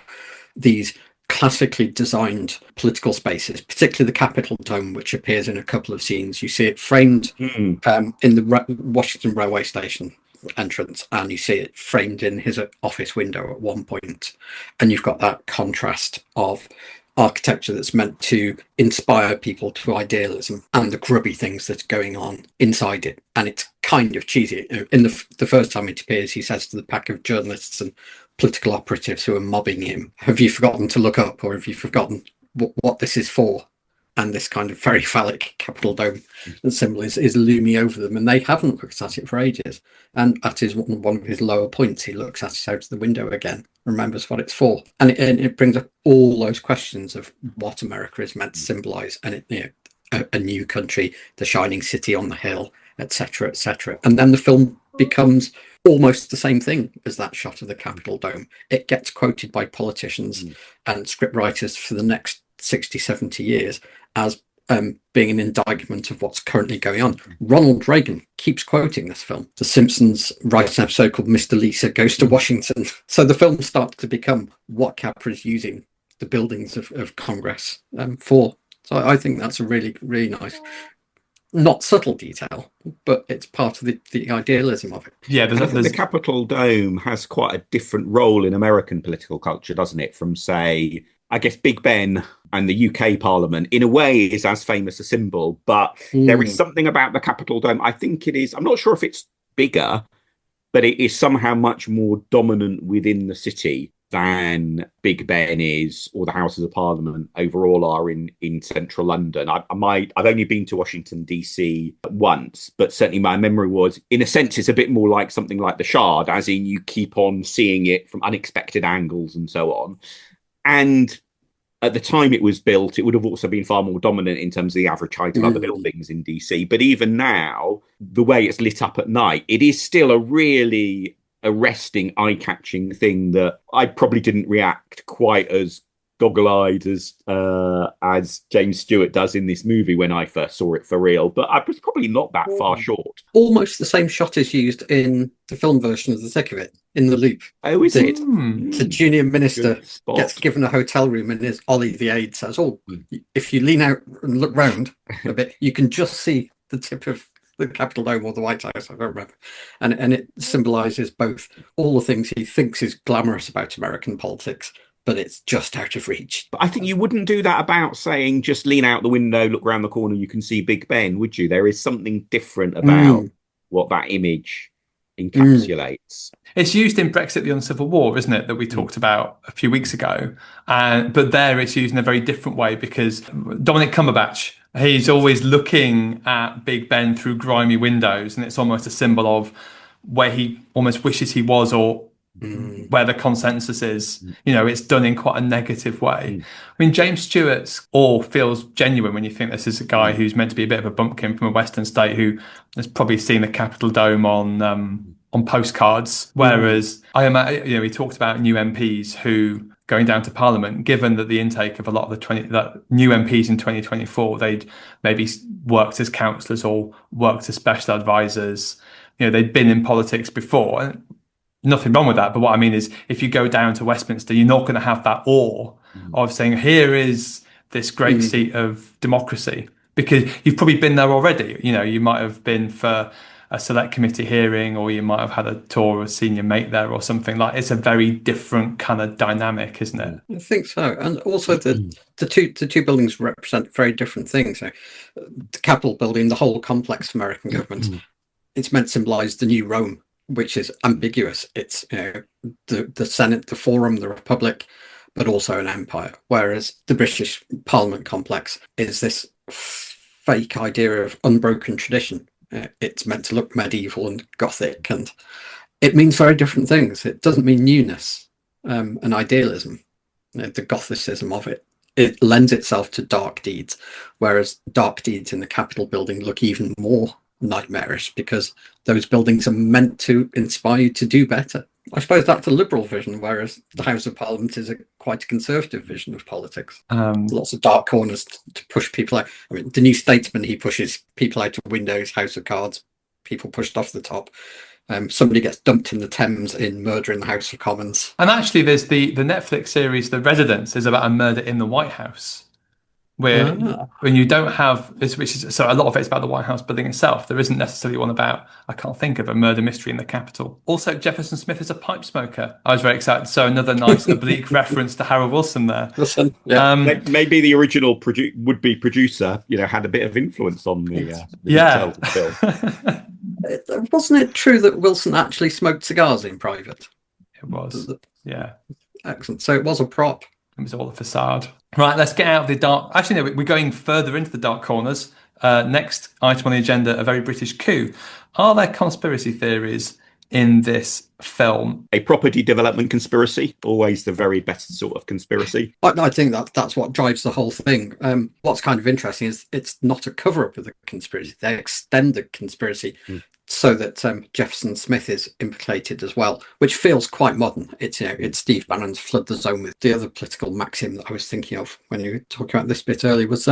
[SPEAKER 3] these classically designed political spaces, particularly the Capitol Dome, which appears in a couple of scenes. You see it framed in the Washington Railway Station entrance, and you see it framed in his office window at one point. And you've got that contrast of architecture that's meant to inspire people to idealism, and the grubby things that's going on inside it. And it's kind of cheesy. In the first time it appears, he says to the pack of journalists and political operatives who are mobbing him, "Have you forgotten to look up, or have you forgotten what this is for?" And this kind of very phallic Capitol Dome symbol is looming over them, and they haven't looked at it for ages. And that is one of his lower points. He looks at it out of the window again, remembers what it's for, and it brings up all those questions of what America is meant to symbolize, and a new country, the shining city on the hill, etc., etc. And then the film becomes almost the same thing as that shot of the Capitol Dome. It gets quoted by politicians and scriptwriters for the next 60, 70 years as being an indictment of what's currently going on. Ronald Reagan keeps quoting this film. The Simpsons write an episode called Mr. Lisa Goes to Washington. So the film starts to become what Capra is using the buildings of Congress for. So I think that's a really, really nice, not subtle detail, but it's part of the idealism of it.
[SPEAKER 2] Yeah, the Capitol Dome has quite a different role in American political culture, doesn't it? From, say, I guess Big Ben and the UK Parliament, in a way, is as famous a symbol, but there is something about the Capitol Dome. I think it is, I'm not sure if it's bigger, but it is somehow much more dominant within the city than Big Ben is, or the Houses of Parliament overall are in central London. I've only been to Washington, DC once, but certainly my memory was, in a sense, it's a bit more like something like the Shard, as in you keep on seeing it from unexpected angles and so on. And at the time it was built, it would have also been far more dominant in terms of the average height of other buildings in DC. But even now, the way it's lit up at night, it is still a really arresting, eye-catching thing that I probably didn't react quite as goggle-eyed as James Stewart does in this movie when I first saw it for real. But I was probably not that far short.
[SPEAKER 3] Almost the same shot is used in the film version of The Thick of It, in the loop.
[SPEAKER 2] Oh, is it?
[SPEAKER 3] The junior minister gets given a hotel room, and his Ollie the aide says, if you lean out and look round a bit, you can just see the tip of the Capitol Dome or the White House, I don't remember. And it symbolises both all the things he thinks is glamorous about American politics, but it's just out of reach.
[SPEAKER 2] But I think you wouldn't do that about saying, just lean out the window, look around the corner, you can see Big Ben, would you? There is something different about what that image encapsulates.
[SPEAKER 1] It's used in Brexit Beyond Civil War, isn't it, that we talked about a few weeks ago. But there it's used in a very different way, because Dominic Cumberbatch, he's always looking at Big Ben through grimy windows, and it's almost a symbol of where he almost wishes he was, or where the consensus is. It's done in quite a negative way. I mean, James Stewart's awe feels genuine when you think this is a guy who's meant to be a bit of a bumpkin from a Western state, who has probably seen the Capitol Dome on postcards. Whereas I imagine, we talked about new MPs who going down to Parliament, given that the intake of a lot of the new MPs in 2024, they'd maybe worked as councillors or worked as special advisors. They'd been in politics before. Nothing wrong with that, but what I mean is, if you go down to Westminster, you're not going to have that awe of saying, here is this great seat of democracy, because you've probably been there already. You might have been for a select committee hearing, or you might have had a tour of a senior mate there or something. Like, it's a very different kind of dynamic, isn't it?
[SPEAKER 3] I think so. And also the two buildings represent very different things. So, the Capitol building, the whole complex of American government, it's meant to symbolize the new Rome, which is ambiguous. It's the Senate, the Forum, the Republic, but also an empire. Whereas the British Parliament complex is this fake idea of unbroken tradition. It's meant to look medieval and Gothic, and it means very different things. It doesn't mean newness and idealism. The Gothicism of it. It lends itself to dark deeds, whereas dark deeds in the Capitol building look even more nightmarish because those buildings are meant to inspire you to do better. I suppose that's a liberal vision, whereas the House of Parliament is quite a conservative vision of politics. Lots of dark corners to push people out. I mean, the New Statesman, he pushes people out of windows, House of Cards, people pushed off the top. Somebody gets dumped in the Thames in Murder in the House of Commons.
[SPEAKER 1] And actually, there's the Netflix series, The Residence, is about a murder in the White House, where when you don't have this, which is so a lot of it's about the White House building itself. There isn't necessarily one about, I can't think of a murder mystery in the Capitol. Also, Jefferson Smith is a pipe smoker. I was very excited. So another nice oblique reference to Harold Wilson there.
[SPEAKER 3] Wilson, yeah.
[SPEAKER 2] Maybe the original would-be producer, had a bit of influence on the details of the film.
[SPEAKER 3] Wasn't it true that Wilson actually smoked cigars in private?
[SPEAKER 1] It was, yeah.
[SPEAKER 3] Excellent. So it was a prop.
[SPEAKER 1] It was all a facade. Right, let's get out of the dark. Actually, no, we're going further into the dark corners. Next item on the agenda, a very British coup. Are there conspiracy theories in this film?
[SPEAKER 2] A property development conspiracy, always the very best sort of conspiracy.
[SPEAKER 3] I think that's what drives the whole thing. What's kind of interesting is it's not a cover-up of the conspiracy. They extend the conspiracy so that Jefferson Smith is implicated as well, which feels quite modern. It's it's Steve Bannon's flood the zone with. The other political maxim that I was thinking of when you were talking about this bit earlier was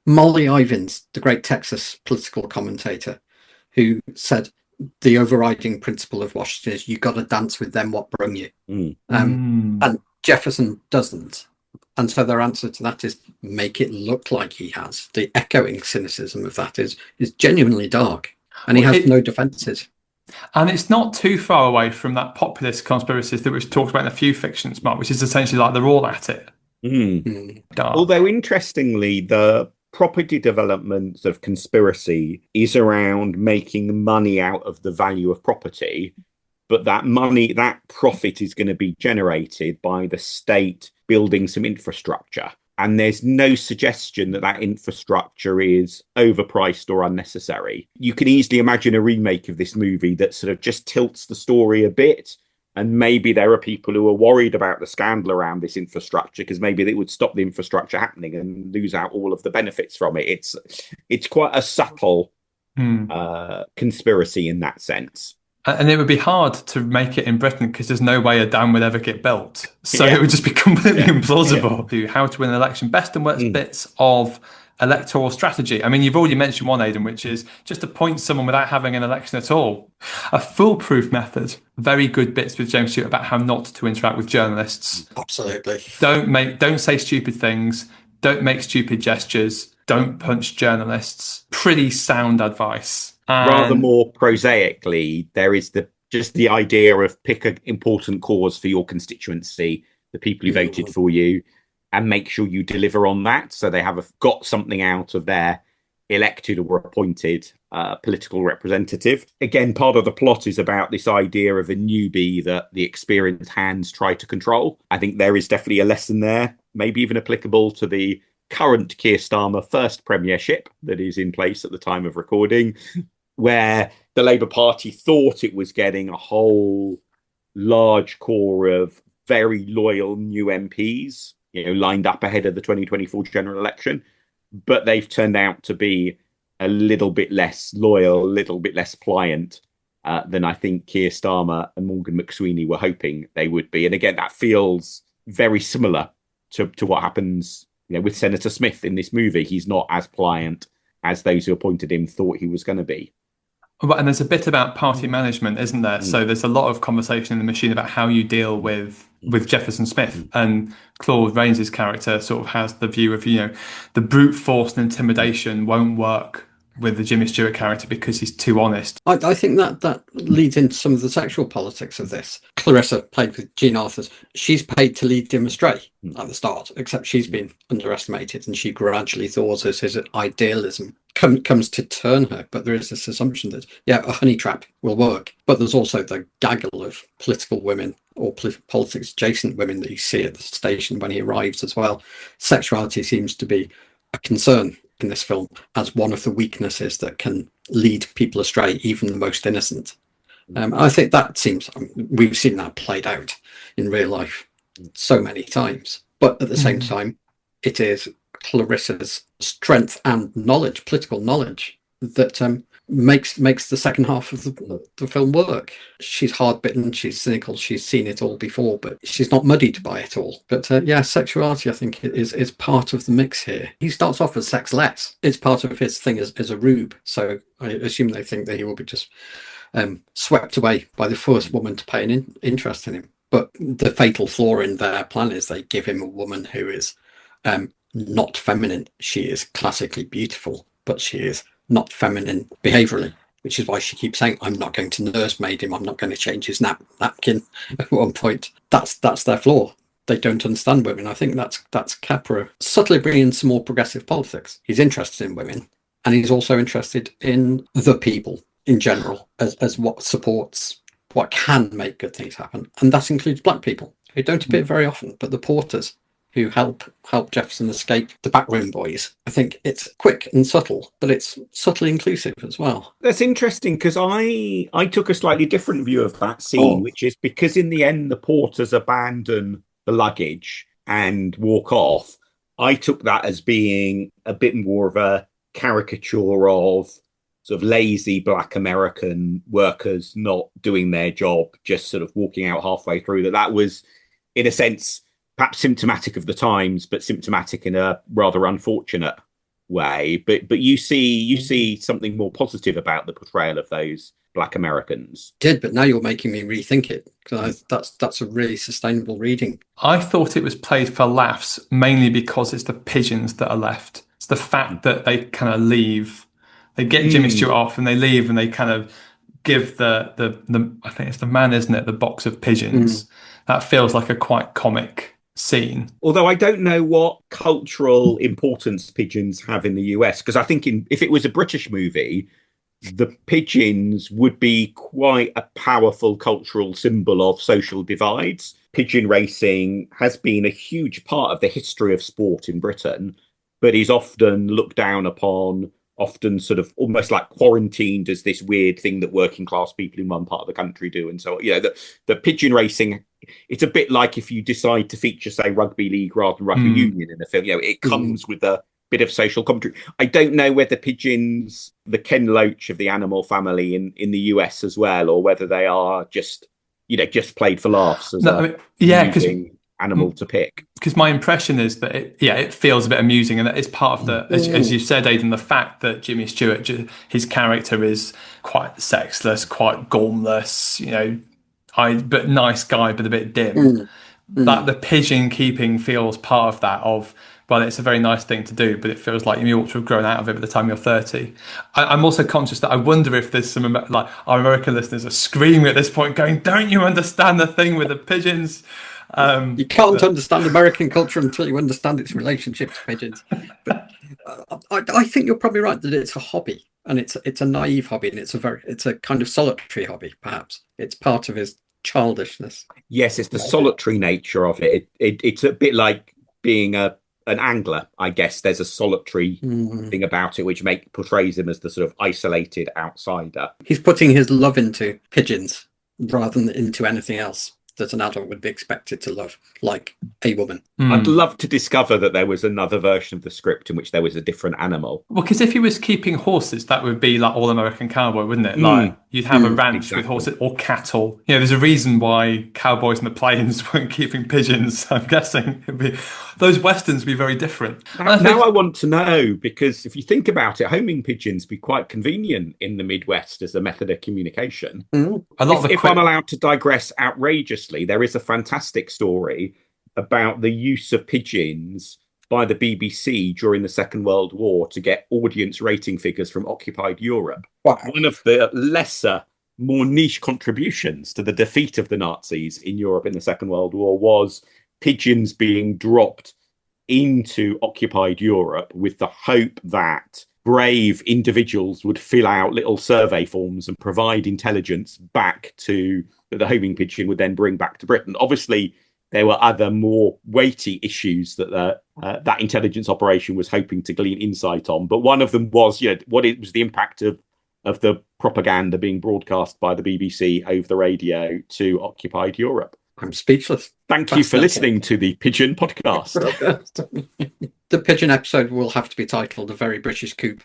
[SPEAKER 3] Molly Ivins, the great Texas political commentator, who said the overriding principle of Washington is you got to dance with them what brung you. And Jefferson doesn't. And so their answer to that is make it look like he has. The echoing cynicism of that is genuinely dark. And he has no defences.
[SPEAKER 1] And it's not too far away from that populist conspiracies that we've talked about in a few fictions, Mark, which is essentially like they're all at it.
[SPEAKER 2] Although, interestingly, the property development sort of conspiracy is around making money out of the value of property, but that profit is going to be generated by the state building some infrastructure. And there's no suggestion that infrastructure is overpriced or unnecessary. You can easily imagine a remake of this movie that sort of just tilts the story a bit. And maybe there are people who are worried about the scandal around this infrastructure because maybe it would stop the infrastructure happening and lose out all of the benefits from it. It's quite a subtle conspiracy in that sense.
[SPEAKER 1] And it would be hard to make it in Britain because there's no way a dam would ever get built. So it would just be completely implausible. How to win an election, best and worst bits of electoral strategy. I mean, you've already mentioned one, Aidan, which is just appoint someone without having an election at all. A foolproof method. Very good bits with James Stewart about how not to interact with journalists.
[SPEAKER 3] Absolutely.
[SPEAKER 1] Don't say stupid things. Don't make stupid gestures. Don't punch journalists. Pretty sound advice.
[SPEAKER 2] Rather more prosaically, there is the idea of pick an important cause for your constituency, the people who voted for you, and make sure you deliver on that. So they have got something out of their elected or appointed political representative. Again, part of the plot is about this idea of a newbie that the experienced hands try to control. I think there is definitely a lesson there, maybe even applicable to the current Keir Starmer first premiership that is in place at the time of recording, where the Labour Party thought it was getting a whole large core of very loyal new MPs, lined up ahead of the 2024 general election. But they've turned out to be a little bit less loyal, a little bit less pliant than I think Keir Starmer and Morgan McSweeney were hoping they would be. And again, that feels very similar to what happens with Senator Smith in this movie. He's not as pliant as those who appointed him thought he was going to be.
[SPEAKER 1] And there's a bit about party management, isn't there? So there's a lot of conversation in the machine about how you deal with Jefferson Smith. And Claude Rains' character sort of has the view of, the brute force and intimidation won't work with the Jimmy Stewart character because he's too honest.
[SPEAKER 3] I think that leads into some of the sexual politics of this. Clarissa, played with Jean Arthurs, she's paid to lead him astray at the start, except she's been underestimated, and she gradually thaws as his idealism comes to turn her. But there is this assumption that, a honey trap will work. But there's also the gaggle of political women or politics adjacent women that you see at the station when he arrives as well. Sexuality seems to be a concern in this film as one of the weaknesses that can lead people astray, even the most innocent. I think that seems, we've seen that played out in real life so many times. But at the same time, it is Clarissa's strength and knowledge, political knowledge, that makes the second half of the film work. She's hard-bitten, she's cynical, she's seen it all before, but she's not muddied by it all. But sexuality, I think, is part of the mix here. He starts off as sexless. It's part of his thing as a rube. So I assume they think that he will be just swept away by the first woman to pay an interest in him. But the fatal flaw in their plan is they give him a woman who is not feminine. She is classically beautiful, but she is not feminine behaviorally, which is why she keeps saying, I'm not going to nursemaid him, I'm not going to change his napkin at one point. That's their flaw. They don't understand women. I think that's Capra subtly bringing in some more progressive politics. He's interested in women, and he's also interested in the people in general as what supports what can make good things happen. And that includes black people, who don't appear very often, but the porters who help Jefferson escape the backroom boys. I think it's quick and subtle, but it's subtly inclusive as well.
[SPEAKER 2] That's interesting, because I took a slightly different view of that scene, which is because in the end the porters abandon the luggage and walk off. I took that as being a bit more of a caricature of sort of lazy black American workers not doing their job, just sort of walking out halfway through. That was, in a sense, perhaps symptomatic of the times, but symptomatic in a rather unfortunate way. But you see something more positive about the portrayal of those black Americans.
[SPEAKER 3] Did, but now you're making me rethink it, because that's a really sustainable reading.
[SPEAKER 1] I thought it was played for laughs, mainly because it's the pigeons that are left. It's the fact that they kind of leave. They get Jimmy Stewart off and they leave, and they kind of give the I think it's the man, isn't it, the box of pigeons. That feels like a quite comic scene.
[SPEAKER 2] Although I don't know what cultural importance pigeons have in the US, because I think if it was a British movie, the pigeons would be quite a powerful cultural symbol of social divides. Pigeon racing has been a huge part of the history of sport in Britain, but is often looked down upon, often sort of almost like quarantined as this weird thing that working class people in one part of the country do. And so, the pigeon racing, it's a bit like if you decide to feature, say, rugby league rather than rugby union in a film, it comes with a bit of social commentary. I don't know whether pigeons, the Ken Loach of the animal family in the US as well, or whether they are just played for laughs as amusing animal to pick.
[SPEAKER 1] Because my impression is that it feels a bit amusing, and that it's part of the, as you said, Aidan, the fact that Jimmy Stewart, his character is quite sexless, quite gormless, but nice guy, but a bit dim. That the pigeon keeping feels part of that. Well, it's a very nice thing to do, but it feels like you ought to have grown out of it by the time you're 30. I'm also conscious that I wonder if there's some, like, our American listeners are screaming at this point, going, "Don't you understand the thing with the pigeons?"
[SPEAKER 3] You can't understand American culture until you understand its relationship to pigeons. But I think you're probably right that it's a hobby, and it's a naive hobby, and it's a kind of solitary hobby. Perhaps it's part of his childishness.
[SPEAKER 2] Yes, it's the solitary nature of it. It's a bit like being an angler, I guess. There's a solitary thing about it which portrays him as the sort of isolated outsider.
[SPEAKER 3] He's putting his love into pigeons rather than into anything else that an adult would be expected to love, like a woman.
[SPEAKER 2] I'd love to discover that there was another version of the script in which there was a different animal.
[SPEAKER 1] Well, because if he was keeping horses, that would be like All American Cowboy, wouldn't it? Like, you'd have a ranch with horses or cattle. There's a reason why cowboys in the plains weren't keeping pigeons. I'm guessing those westerns would be very different.
[SPEAKER 2] Now I want to know, because if you think about it, homing pigeons be quite convenient in the Midwest as a method of communication. If I'm allowed to digress outrageously, there is a fantastic story about the use of pigeons by the BBC during the Second World War to get audience rating figures from occupied Europe.
[SPEAKER 3] Wow.
[SPEAKER 2] One of the lesser, more niche contributions to the defeat of the Nazis in Europe in the Second World War was pigeons being dropped into occupied Europe with the hope that brave individuals would fill out little survey forms and provide intelligence back to that the homing pigeon would then bring back to Britain. Obviously, there were other more weighty issues that that intelligence operation was hoping to glean insight on, but one of them was, what it was the impact of the propaganda being broadcast by the BBC over the radio to occupied Europe.
[SPEAKER 3] I'm speechless.
[SPEAKER 2] Thank you for listening to the Pigeon Podcast.
[SPEAKER 3] The Pigeon episode will have to be titled "A Very British Coup."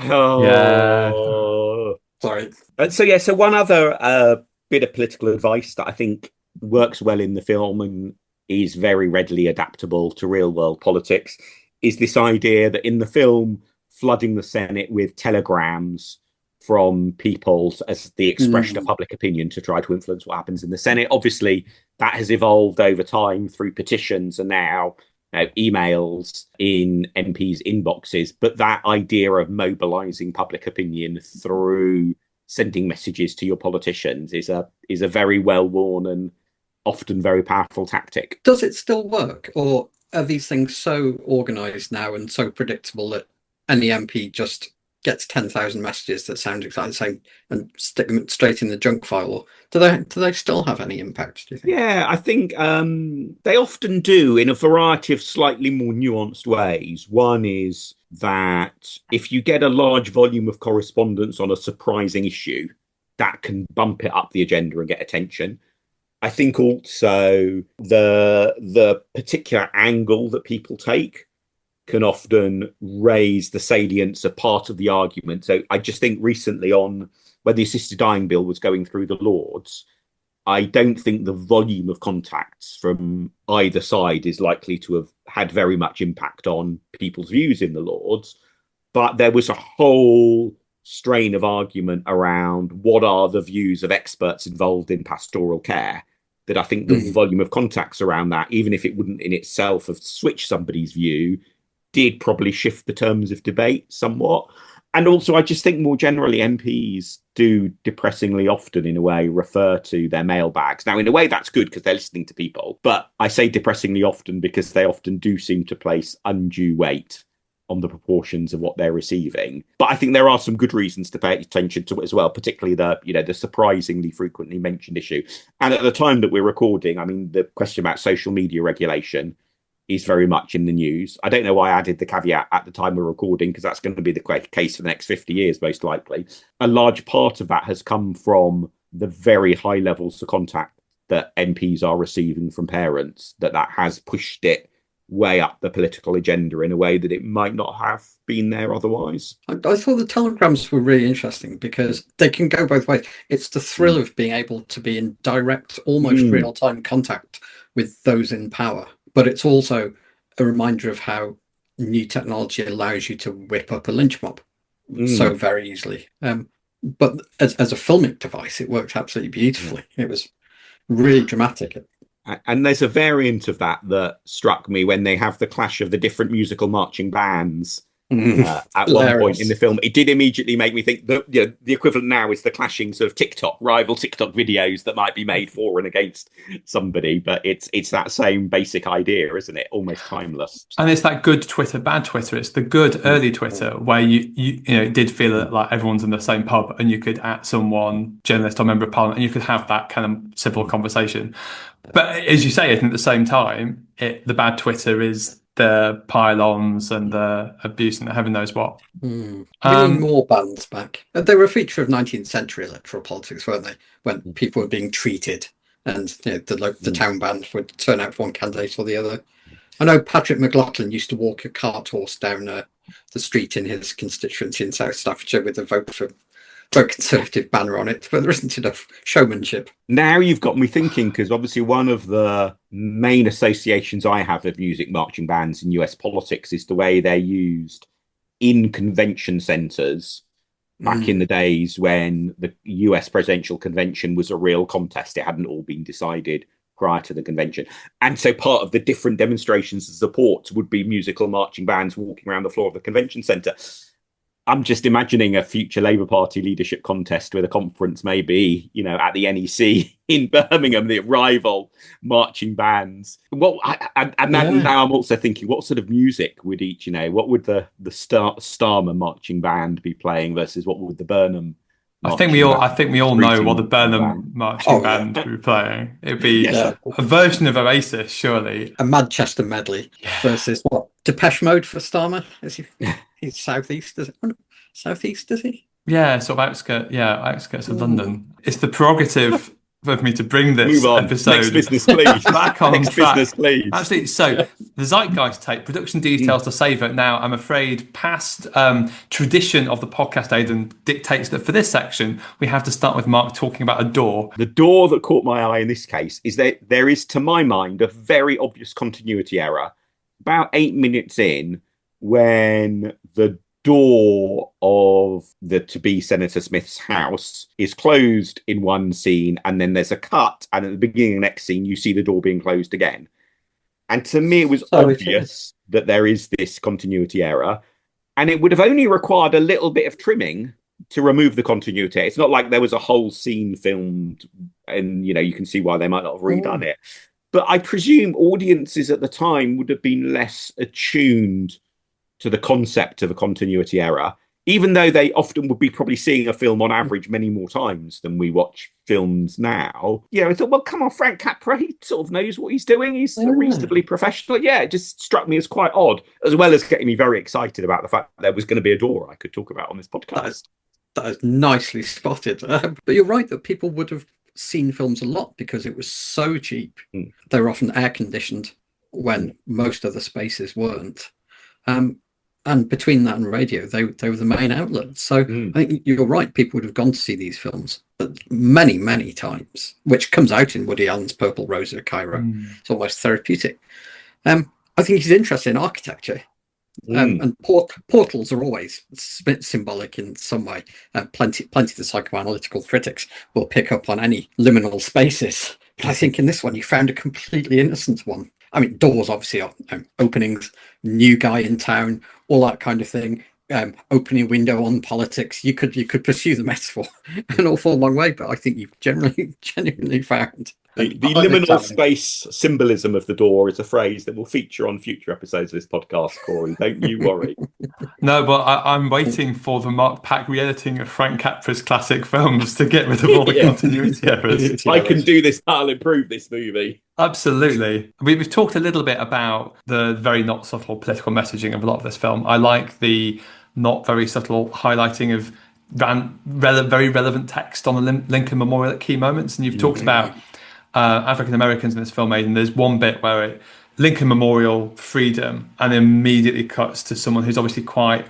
[SPEAKER 2] Oh,
[SPEAKER 1] yeah.
[SPEAKER 3] Sorry.
[SPEAKER 2] So one other bit of political advice that I think works well in the film and is very readily adaptable to real world politics is this idea that in the film, flooding the Senate with telegrams from people as the expression of public opinion to try to influence what happens in the Senate. Obviously, that has evolved over time through petitions and now emails in MPs' inboxes. But that idea of mobilizing public opinion through sending messages to your politicians is a very well-worn and often very powerful tactic.
[SPEAKER 3] Does it still work, or are these things so organized now and so predictable that any MP just gets 10,000 messages that sound exactly the same and stick them straight in the junk file? Or do they still have any impact, do you think?
[SPEAKER 2] Yeah, I think they often do in a variety of slightly more nuanced ways. One is that if you get a large volume of correspondence on a surprising issue, that can bump it up the agenda and get attention. I think also the particular angle that people take can often raise the salience of part of the argument. So I just think recently on when the assisted dying bill was going through the Lords, I don't think the volume of contacts from either side is likely to have had very much impact on people's views in the Lords. But there was a whole strain of argument around what are the views of experts involved in pastoral care, that I think the volume of contacts around that, even if it wouldn't in itself have switched somebody's view, did probably shift the terms of debate somewhat. And also, I just think more generally, MPs do depressingly often, in a way, refer to their mailbags. Now, in a way, that's good because they're listening to people. But I say depressingly often because they often do seem to place undue weight on the proportions of what they're receiving. But I think there are some good reasons to pay attention to it as well, particularly the surprisingly frequently mentioned issue. And at the time that we're recording, I mean, the question about social media regulation is very much in the news. I don't know why I added the caveat at the time we're recording, because that's going to be the case for the next 50 years, most likely. A large part of that has come from the very high levels of contact that MPs are receiving from parents, that has pushed it way up the political agenda in a way that it might not have been there otherwise.
[SPEAKER 3] I thought the telegrams were really interesting because they can go both ways. It's the thrill of being able to be in direct, almost real-time contact with those in power. But it's also a reminder of how new technology allows you to whip up a lynch mob so very easily. But as a filmic device, it worked absolutely beautifully. It was really dramatic.
[SPEAKER 2] And there's a variant of that struck me when they have the clash of the different musical marching bands at one point in the film. It did immediately make me think that the equivalent now is the clashing sort of rival TikTok videos that might be made for and against somebody, but it's that same basic idea, isn't it? Almost timeless.
[SPEAKER 1] And it's that good Twitter, bad Twitter. It's the good early Twitter where you it did feel like everyone's in the same pub and you could at someone, journalist or member of parliament, and you could have that kind of civil conversation. But as you say, I think at the same time, the bad Twitter is the pylons and the abuse and the heaven knows what.
[SPEAKER 3] We need more bans back. They were a feature of 19th century electoral politics, weren't they? When people were being treated and the town band would turn out for one candidate or the other. I know Patrick McLaughlin used to walk a cart horse down the street in his constituency in South Staffordshire with a vote for Conservative banner on it, but there isn't enough showmanship.
[SPEAKER 2] Now you've got me thinking, because obviously one of the main associations I have of music marching bands in US politics is the way they're used in convention centres back in the days when the US presidential convention was a real contest. It hadn't all been decided prior to the convention. And so part of the different demonstrations of support would be musical marching bands walking around the floor of the convention centre. I'm just imagining a future Labour Party leadership contest with a conference, maybe, at the NEC in Birmingham, the rival marching bands. Now I'm also thinking, what sort of music would each, what would the Starmer marching band be playing versus what would the Burnham?
[SPEAKER 1] I think we all know what the Burnham marching band would be playing. It'd be a version of Oasis, surely.
[SPEAKER 3] A Manchester medley versus what? Depeche Mode for Starmer? He's southeast, is it? Southeast, is he?
[SPEAKER 1] Yeah, sort of outskirts of London. It's the prerogative of me to bring this episode
[SPEAKER 2] Next business, please.
[SPEAKER 1] back on
[SPEAKER 2] Next
[SPEAKER 1] track.
[SPEAKER 2] Business, please.
[SPEAKER 1] Absolutely. So the Zeitgeist tape, production details to savour. Now, I'm afraid past tradition of the podcast, Aidan, dictates that for this section, we have to start with Mark talking about a door.
[SPEAKER 2] The door that caught my eye in this case is that there is, to my mind, a very obvious continuity error. About 8 minutes in, when the door of the to-be Senator Smith's house is closed in one scene, and then there's a cut, and at the beginning of the next scene, you see the door being closed again. And to me, it was obvious that there is this continuity error, and it would have only required a little bit of trimming to remove the continuity. It's not like there was a whole scene filmed, and you can see why they might not have redone it. But I presume audiences at the time would have been less attuned to the concept of a continuity error, even though they often would be probably seeing a film on average many more times than we watch films now. I thought, well, come on, Frank Capra, he sort of knows what he's doing. He's reasonably professional. Yeah, it just struck me as quite odd, as well as getting me very excited about the fact that there was going to be a door I could talk about on this podcast.
[SPEAKER 3] That is nicely spotted. But you're right that people would have seen films a lot because it was so cheap. They were often air conditioned when most of the spaces weren't. And between that and radio, they were the main outlet. So I think you're right. People would have gone to see these films many, many times, which comes out in Woody Allen's Purple Rose of Cairo. It's almost therapeutic. I think he's interested in architecture. And portals are always symbolic in some way. Plenty of the psychoanalytical critics will pick up on any liminal spaces. But I think in this one, you found a completely innocent one. I mean, doors obviously are openings, new guy in town, all that kind of thing. Opening a window on politics. You could pursue the metaphor an awful long way, but I think you've genuinely found
[SPEAKER 2] the liminal space symbolism of the door is a phrase that will feature on future episodes of this podcast, Cory. Don't you worry.
[SPEAKER 1] No, but I'm waiting for the Mark Pack re-editing of Frank Capra's classic films to get rid of all the continuity errors.
[SPEAKER 2] If I can do this, I'll improve this movie.
[SPEAKER 1] Absolutely. We've talked a little bit about the very not subtle political messaging of a lot of this film. I like the not very subtle highlighting of very relevant text on the Lincoln Memorial at key moments. And you've talked about African Americans in this film, Aidan. There's one bit where Lincoln Memorial, freedom, and immediately cuts to someone who's obviously quite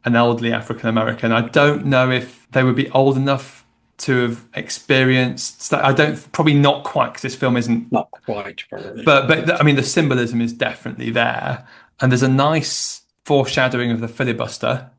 [SPEAKER 1] an elderly African American. I don't know if they would be old enough to have experienced that. Probably not quite, because this film isn't
[SPEAKER 3] not quite, probably.
[SPEAKER 1] But I mean, the symbolism is definitely there, and there's a nice foreshadowing of the filibuster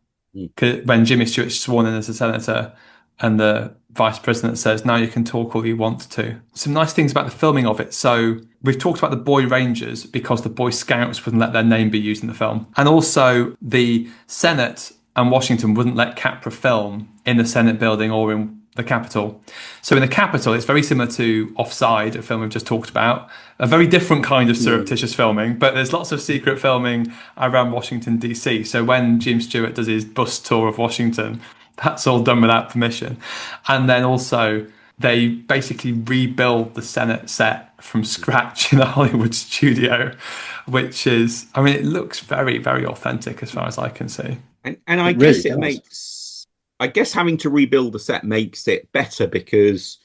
[SPEAKER 1] when Jimmy Stewart's sworn in as a senator, and the vice president says, "Now you can talk all you want to." Some nice things about the filming of it. So we've talked about the Boy Rangers because the Boy Scouts wouldn't let their name be used in the film, and also the Senate and Washington wouldn't let Capra film in the Senate building or in the Capitol. So in the Capitol, it's very similar to Offside, a film we've just talked about. A very different kind of surreptitious filming, but there's lots of secret filming around Washington, D.C. So when Jim Stewart does his bus tour of Washington, that's all done without permission. And then also, they basically rebuild the Senate set from scratch in a Hollywood studio, which is, I mean, it looks very, very authentic as far as I can see.
[SPEAKER 2] And I guess it makes... I guess having to rebuild the set makes it better because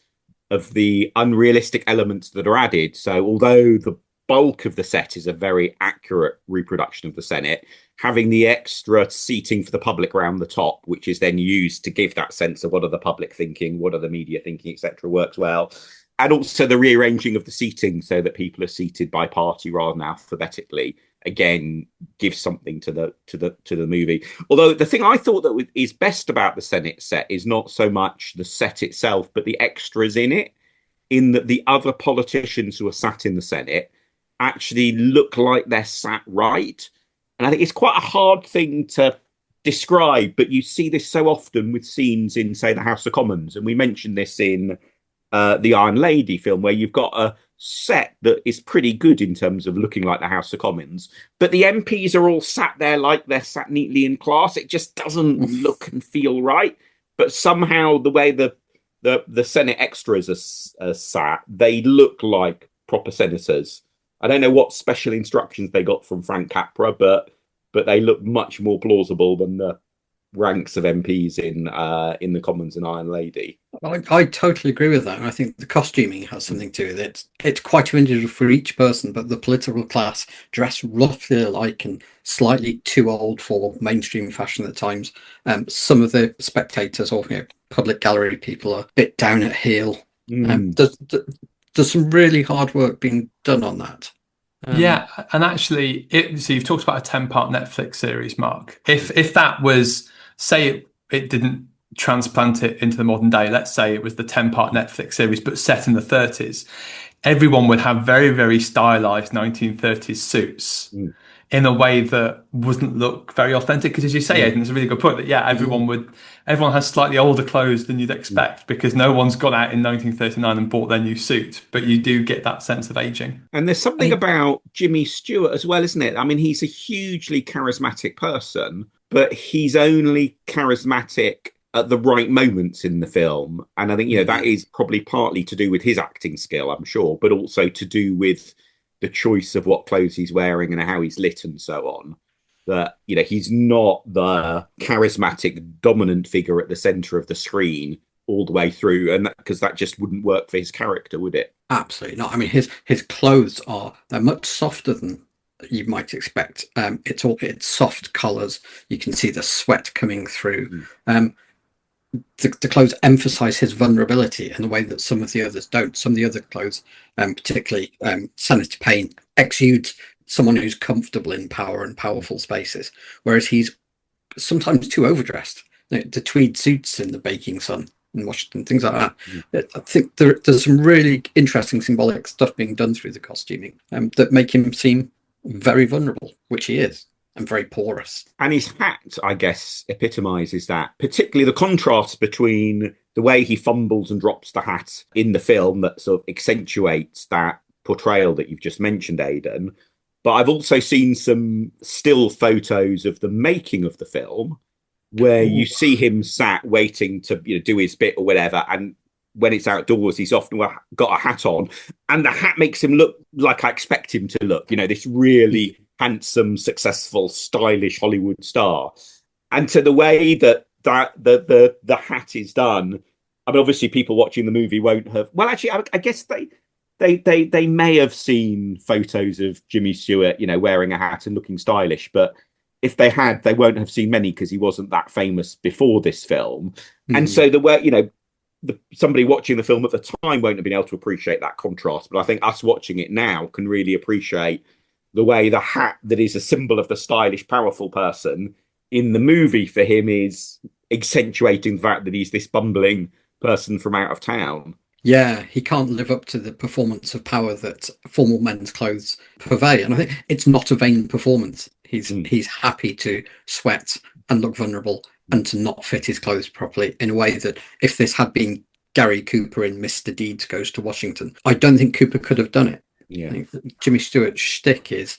[SPEAKER 2] of the unrealistic elements that are added. So although the bulk of the set is a very accurate reproduction of the Senate, having the extra seating for the public around the top, which is then used to give that sense of what are the public thinking, what are the media thinking, etc., works well. And also the rearranging of the seating so that people are seated by party rather than alphabetically, again, gives something to the movie. Although the thing I thought that is best about the Senate set is not so much the set itself, but the extras in it. in that the other politicians who are sat in the Senate actually look like they're sat right. And I think it's quite a hard thing to describe, but you see this so often with scenes in, say, the House of Commons. And we mentioned this in the Iron Lady film, where you've got a set that is pretty good in terms of looking like the House of Commons, but the MPs are all sat there like they're sat neatly in class. It just doesn't look and feel right. But somehow the way the Senate extras are sat, they look like proper senators. I don't know what special instructions they got from Frank Capra, but they look much more plausible than the ranks of MPs in the Commons and Iron Lady.
[SPEAKER 3] I totally agree with that. I think the costuming has something to do with it. It's quite individual for each person, but the political class dress roughly alike and slightly too old for mainstream fashion at times. Some of the spectators or public gallery people are a bit down at heel. There's some really hard work being done on that.
[SPEAKER 1] Yeah, and actually, so you've talked about a 10-part Netflix series, Mark. If that was, say, it didn't transplant it into the modern day, let's say it was the 10-part Netflix series, but set in the 30s, everyone would have very, very stylized 1930s suits in a way that wouldn't look very authentic. Because as you say, Aidan, it's a really good point that, everyone has slightly older clothes than you'd expect because no one's gone out in 1939 and bought their new suit, but you do get that sense of aging.
[SPEAKER 2] And there's something about Jimmy Stewart as well, isn't it? I mean, he's a hugely charismatic person, but he's only charismatic at the right moments in the film. And I think, that is probably partly to do with his acting skill, I'm sure, but also to do with the choice of what clothes he's wearing and how he's lit and so on. That, he's not the charismatic dominant figure at the center of the screen all the way through, and because that just wouldn't work for his character, would it?
[SPEAKER 3] Absolutely not. I mean, his clothes they're much softer than you might expect. It's soft colors. You can see the sweat coming through. The clothes emphasize his vulnerability in a way that some of the others don't. Some of the other clothes, particularly Senator Payne, exudes someone who's comfortable in power and powerful spaces, whereas he's sometimes too overdressed. The tweed suits in The Baking Sun in Washington, things like that. I think there's some really interesting symbolic stuff being done through the costuming that make him seem very vulnerable, which he is, and very porous.
[SPEAKER 2] And his hat, I guess, epitomizes that, particularly the contrast between the way he fumbles and drops the hat in the film that sort of accentuates that portrayal that you've just mentioned, Aidan. But I've also seen some still photos of the making of the film where you see him sat waiting to do his bit or whatever. And when it's outdoors, he's often got a hat on. And the hat makes him look like I expect him to look, this really handsome, successful, stylish Hollywood star. And to the way that the hat is done, I mean, obviously people watching the movie won't have... Well, actually, I guess they may have seen photos of Jimmy Stewart, wearing a hat and looking stylish, but if they had, they won't have seen many because he wasn't that famous before this film. And so the way, somebody watching the film at the time won't have been able to appreciate that contrast. But I think us watching it now can really appreciate the way the hat that is a symbol of the stylish, powerful person in the movie for him is accentuating the fact that he's this bumbling person from out of town.
[SPEAKER 3] Yeah, he can't live up to the performance of power that formal men's clothes purvey. And I think it's not a vain performance. He's happy to sweat and look vulnerable and to not fit his clothes properly in a way that if this had been Gary Cooper in Mr. Deeds Goes to Washington, I don't think Cooper could have done it.
[SPEAKER 2] Yeah.
[SPEAKER 3] I think Jimmy Stewart's shtick is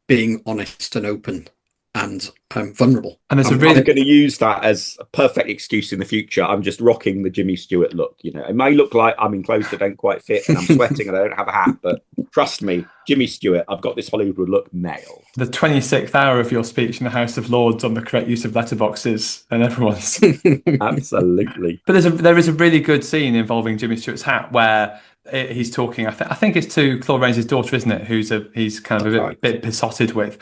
[SPEAKER 3] being honest and open and vulnerable.
[SPEAKER 2] And I'm going to use that as a perfect excuse in the future. I'm just rocking the Jimmy Stewart look. It may look like I'm in clothes that don't quite fit and I'm sweating and I don't have a hat, but trust me, Jimmy Stewart, I've got this Hollywood look nailed.
[SPEAKER 1] The 26th hour of your speech in the House of Lords on the correct use of letterboxes and everyone's.
[SPEAKER 2] Absolutely.
[SPEAKER 1] But there is a really good scene involving Jimmy Stewart's hat where he's talking, I think it's to Claude Rains' daughter, isn't it? He's kind of a bit besotted with.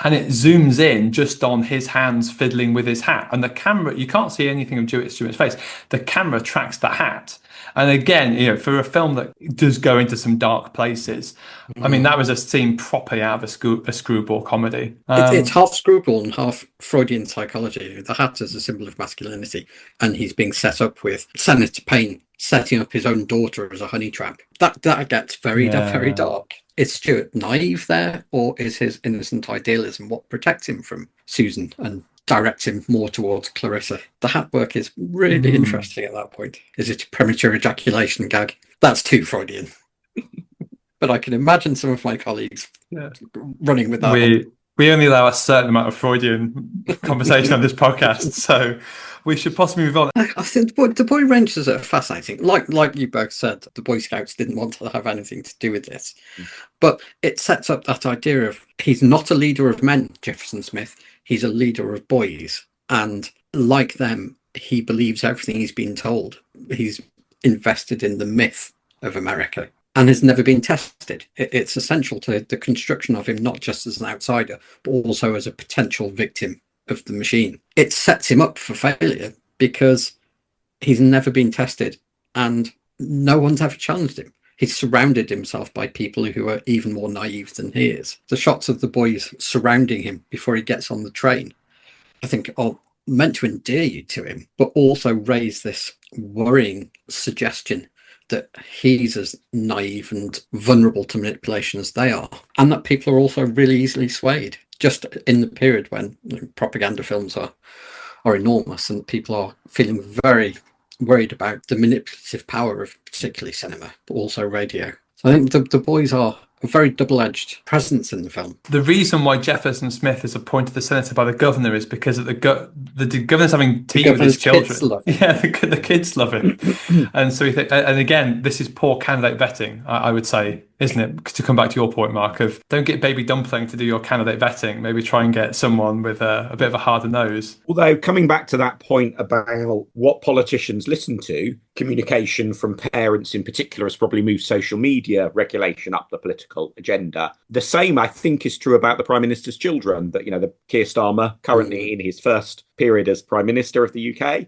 [SPEAKER 1] And it zooms in just on his hands fiddling with his hat. And the camera, you can't see anything of Stewart's face. The camera tracks the hat. And again, for a film that does go into some dark places, I mean, that was a scene properly out of a screwball comedy.
[SPEAKER 3] It's half screwball and half Freudian psychology. The hat is a symbol of masculinity, and he's being set up with Senator Payne setting up his own daughter as a honey trap. That gets very dark. Is Stewart naive there, or is his innocent idealism what protects him from Susan and directs him more towards Clarissa? The hat work is really interesting at that point. Is it a premature ejaculation gag? That's too Freudian. But I can imagine some of my colleagues running with that.
[SPEAKER 1] We only allow a certain amount of Freudian conversation on this podcast, so we should possibly move on.
[SPEAKER 3] I think the boy Rangers are fascinating. Like you both said, the Boy Scouts didn't want to have anything to do with this. But it sets up that idea of he's not a leader of men, Jefferson Smith. He's a leader of boys. And like them, he believes everything he's been told. He's invested in the myth of America and has never been tested. It's essential to the construction of him, not just as an outsider, but also as a potential victim of the machine. It sets him up for failure because he's never been tested and no one's ever challenged him. He's surrounded himself by people who are even more naive than he is. The shots of the boys surrounding him before he gets on the train, I think, are meant to endear you to him, but also raise this worrying suggestion that he's as naive and vulnerable to manipulation as they are, and that people are also really easily swayed. Just in the period when propaganda films are enormous and people are feeling very worried about the manipulative power of particularly cinema, but also radio. So I think the boys are a very double-edged presence in the film.
[SPEAKER 1] The reason why Jefferson Smith is appointed the senator by the governor is because of the governor's having tea with his children. The kids love him. And so and again, this is poor candidate vetting, I would say, isn't it? To come back to your point, Mark, of don't get Baby Dumpling to do your candidate vetting. Maybe try and get someone with a bit of a harder nose.
[SPEAKER 2] Although, coming back to that point about what politicians listen to, communication from parents in particular has probably moved social media regulation up the political agenda. The same, I think, is true about the Prime Minister's children, that, the Keir Starmer, currently in his first period as Prime Minister of the UK.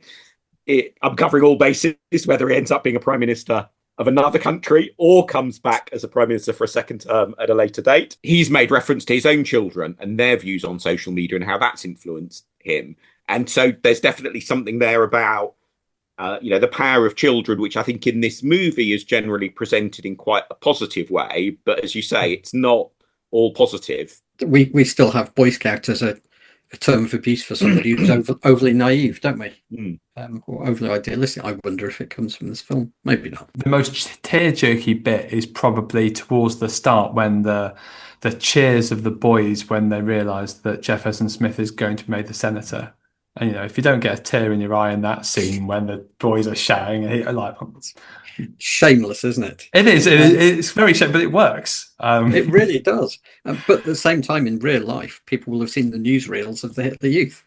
[SPEAKER 2] I'm covering all bases, whether he ends up being a Prime Minister of another country or comes back as a Prime Minister for a second term at a later date. He's made reference to his own children and their views on social media and how that's influenced him. And so there's definitely something there about the power of children, which I think in this movie is generally presented in quite a positive way. But as you say, it's not all positive.
[SPEAKER 3] We still have Boy Scout as a term of abuse for somebody who's overly naive, don't we? Or overly idealistic. I wonder if it comes from this film. Maybe not.
[SPEAKER 1] The most tear-jerky bit is probably towards the start when the cheers of the boys when they realise that Jefferson Smith is going to be made the senator. And, if you don't get a tear in your eye in that scene when the boys are shouting,
[SPEAKER 3] shameless, isn't it?
[SPEAKER 1] It is. It's very shameless, but it works.
[SPEAKER 3] It really does. But at the same time, in real life, people will have seen the newsreels of the Hitler Youth.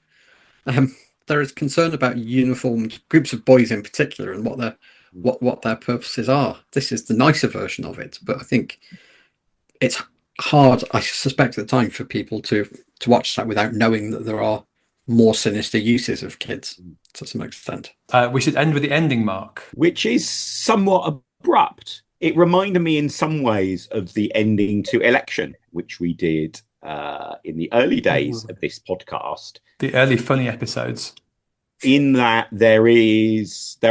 [SPEAKER 3] There is concern about uniformed groups of boys in particular and what their purposes are. This is the nicer version of it, but I think it's hard, I suspect, at the time for people to watch that without knowing that there are more sinister uses of kids to some extent.
[SPEAKER 1] We should end with the ending, Mark.
[SPEAKER 2] Which is somewhat abrupt. It reminded me in some ways of the ending to Election, which we did in the early days of this podcast.
[SPEAKER 1] The early funny episodes.
[SPEAKER 2] In that there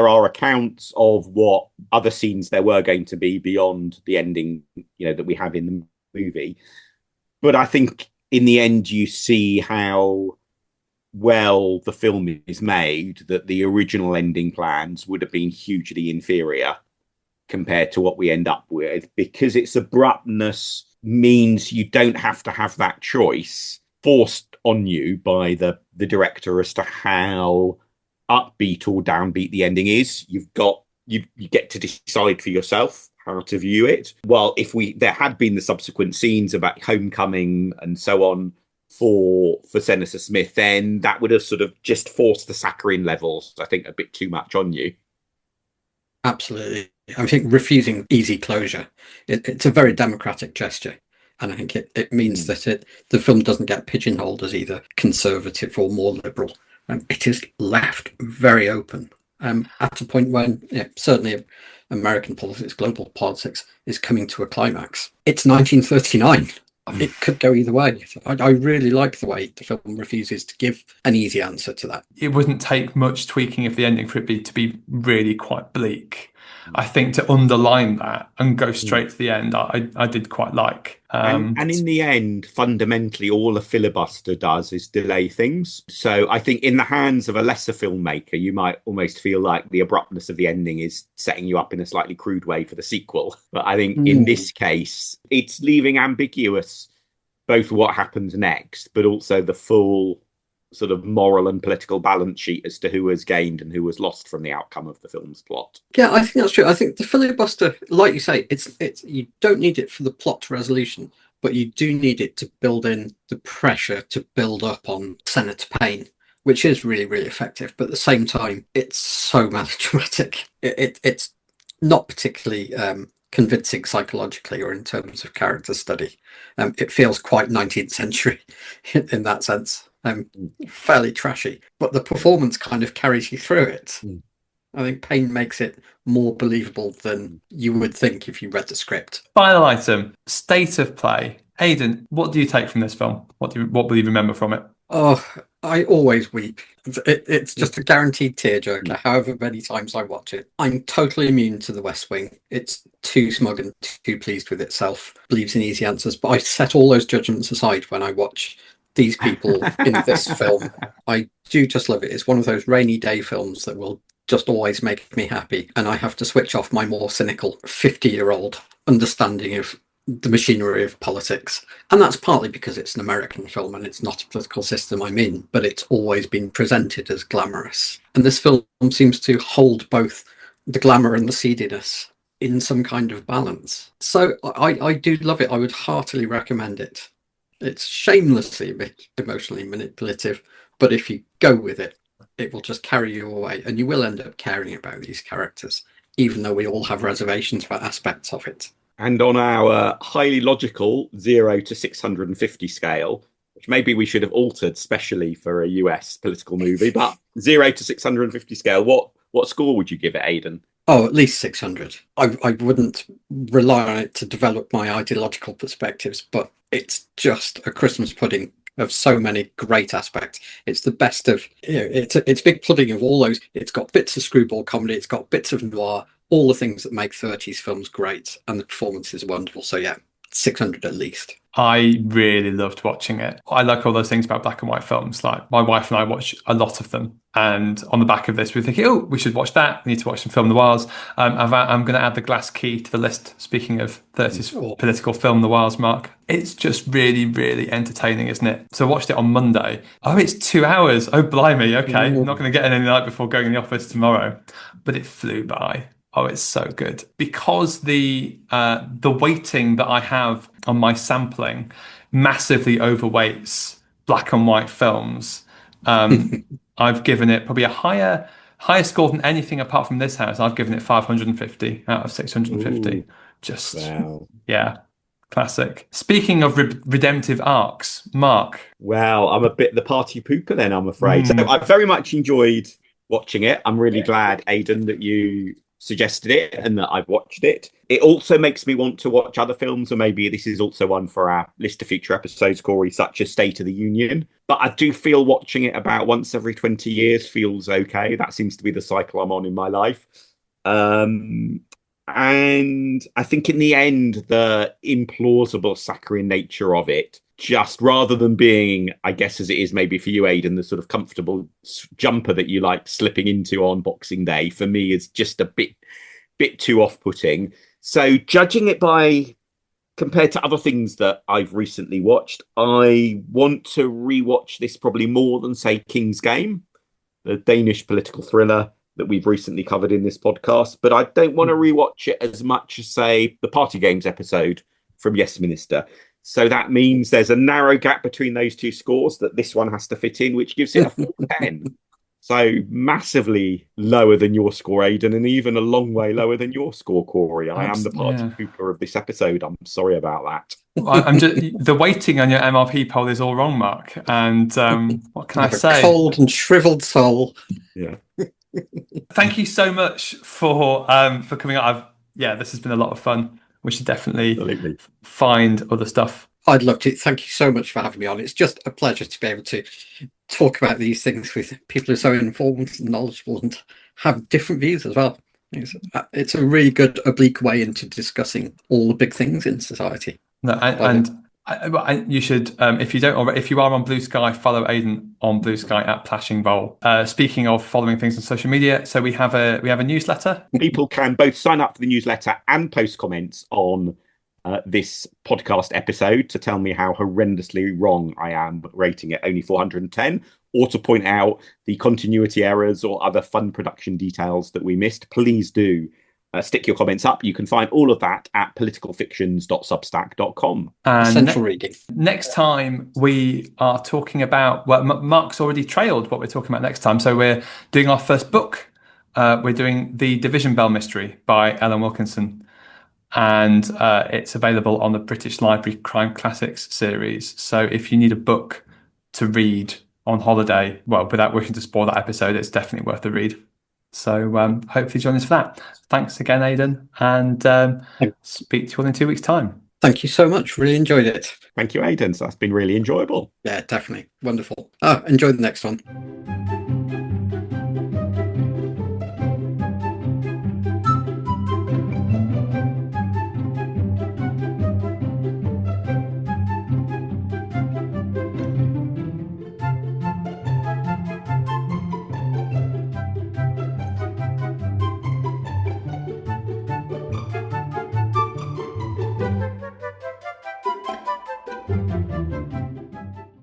[SPEAKER 2] are accounts of what other scenes there were going to be beyond the ending, that we have in the movie. But I think in the end you see how well the film is made, that the original ending plans would have been hugely inferior compared to what we end up with, because its abruptness means you don't have to have that choice forced on you by the director as to how upbeat or downbeat the ending is. You get to decide for yourself how to view it. Well, if there had been the subsequent scenes about homecoming and so on for Senator Smith, then that would have sort of just forced the saccharine levels, I think, a bit too much on you.
[SPEAKER 3] Absolutely. I think refusing easy closure, it's a very democratic gesture. And I think it means that the film doesn't get pigeonholed as either conservative or more liberal. It is left very open at a point when certainly American politics, global politics, is coming to a climax. It's 1939. It could go either way. I really like the way the film refuses to give an easy answer to that.
[SPEAKER 1] It wouldn't take much tweaking of the ending for it to be really quite bleak. I think to underline that and go straight to the end, I did quite like.
[SPEAKER 2] And in the end, fundamentally, all a filibuster does is delay things. So I think in the hands of a lesser filmmaker, you might almost feel like the abruptness of the ending is setting you up in a slightly crude way for the sequel. But I think in this case, it's leaving ambiguous both what happens next, but also the full sort of moral and political balance sheet as to who has gained and who has lost from the outcome of the film's plot.
[SPEAKER 3] Yeah, I think that's true. I think the filibuster, like you say, it's you don't need it for the plot resolution, but you do need it to build in the pressure to build up on Senator Payne, which is really, really effective. But at the same time, it's so melodramatic. It's not particularly convincing psychologically or in terms of character study. It feels quite 19th century in that sense. Fairly trashy, but the performance kind of carries you through it. I think Payne makes it more believable than you would think if you read the script.
[SPEAKER 1] Final item, state of play. Aidan, what do you take from this film? What will you remember from it?
[SPEAKER 3] Oh, I always weep. It's just a guaranteed tearjerker, however many times I watch it. I'm totally immune to The West Wing. It's too smug and too pleased with itself, believes in easy answers, but I set all those judgments aside when I watch these people in this film. I do just love it. It's one of those rainy day films that will just always make me happy, and I have to switch off my more cynical 50-year-old understanding of the machinery of politics. And that's partly because it's an American film and it's not a political system I'm in, but it's always been presented as glamorous. And this film seems to hold both the glamour and the seediness in some kind of balance. So I do love it. I would heartily recommend it. It's shamelessly emotionally manipulative, but if you go with it, it will just carry you away, and you will end up caring about these characters, even though we all have reservations about aspects of it.
[SPEAKER 2] And on our highly logical 0 to 650 scale, which maybe we should have altered specially for a US political movie, but 0 to 650 scale, what score would you give it, Aidan?
[SPEAKER 3] Oh, at least 600. I wouldn't rely on it to develop my ideological perspectives, but it's just a Christmas pudding of so many great aspects. It's the best of, it's big pudding of all those. It's got bits of screwball comedy, it's got bits of noir, all the things that make 30s films great, and the performance is wonderful. So yeah, 600 at least.
[SPEAKER 1] I really loved watching it. I like all those things about black and white films. Like my wife and I watch a lot of them. And on the back of this, we're thinking, oh, we should watch that. We need to watch some film noirs. I'm going to add The Glass Key to the list. Speaking of 30s political film noirs, Mark, it's just really, really entertaining, isn't it? So I watched it on Monday. Oh, it's 2 hours. Oh, blimey. Okay. I'm not going to get in any night before going in the office tomorrow. But it flew by. Oh, it's so good. Because the weighting that I have on my sampling massively overweights black and white films. I've given it probably a higher score than anything apart from this house. I've given it 550 out of 650. Ooh, just, wow. Yeah, classic. Speaking of redemptive arcs, Mark.
[SPEAKER 2] Well, I'm a bit the party pooper then, I'm afraid. So I very much enjoyed watching it. I'm really glad, Aidan, that you suggested it and that I've watched it. It also makes me want to watch other films, or maybe this is also one for our list of future episodes, Cory, such as State of the Union. But I do feel watching it about once every 20 years feels okay. That seems to be the cycle I'm on in my life. And I think in the end, the implausible saccharine nature of it, just rather than being, I guess, as it is maybe for you, Aidan, the sort of comfortable jumper that you like slipping into on Boxing Day, for me is just a bit too off-putting. So judging it by compared to other things that I've recently watched, I want to rewatch this probably more than, say, King's Game, the Danish political thriller that we've recently covered in this podcast. But I don't want to rewatch it as much as, say, the Party Games episode from Yes Minister. So that means there's a narrow gap between those two scores that this one has to fit in, which gives it a 410. So massively lower than your score, Aidan, and even a long way lower than your score, Cory. I am the party pooper of this episode. I'm sorry about that.
[SPEAKER 1] I'm just the weighting on your MRP poll is all wrong, Mark. And what can I say?
[SPEAKER 3] A cold and shriveled soul.
[SPEAKER 2] Yeah.
[SPEAKER 1] Thank you so much for coming out. This has been a lot of fun. We should definitely find other stuff.
[SPEAKER 3] I'd love to. Thank you so much for having me on. It's just a pleasure to be able to talk about these things with people who are so informed and knowledgeable and have different views as well. It's a really good oblique way into discussing all the big things in society.
[SPEAKER 1] No, and you should, if you don't already, if you are on Blue Sky, follow Aidan on Blue Sky at Plashing Bowl. Speaking of following things on social media, so we have a newsletter.
[SPEAKER 2] People can both sign up for the newsletter and post comments on this podcast episode to tell me how horrendously wrong I am rating it only 410, or to point out the continuity errors or other fun production details that we missed. Please do stick your comments up. You can find all of that at politicalfictions.substack.com.
[SPEAKER 3] Essential reading.
[SPEAKER 1] Next time we are talking about, well, Mark's already trailed what we're talking about next time. So we're doing our first book. We're doing The Division Bell Mystery by Ellen Wilkinson. And it's available on the British Library Crime Classics series. So if you need a book to read on holiday, well, without wishing to spoil that episode, it's definitely worth a read. So hopefully join us for that. Thanks again, Aidan, and speak to you all in 2 weeks' time.
[SPEAKER 3] Thank you so much. Really enjoyed it.
[SPEAKER 2] Thank you, Aidan. So that's been really enjoyable.
[SPEAKER 3] Yeah, definitely. Wonderful. Enjoy the next one.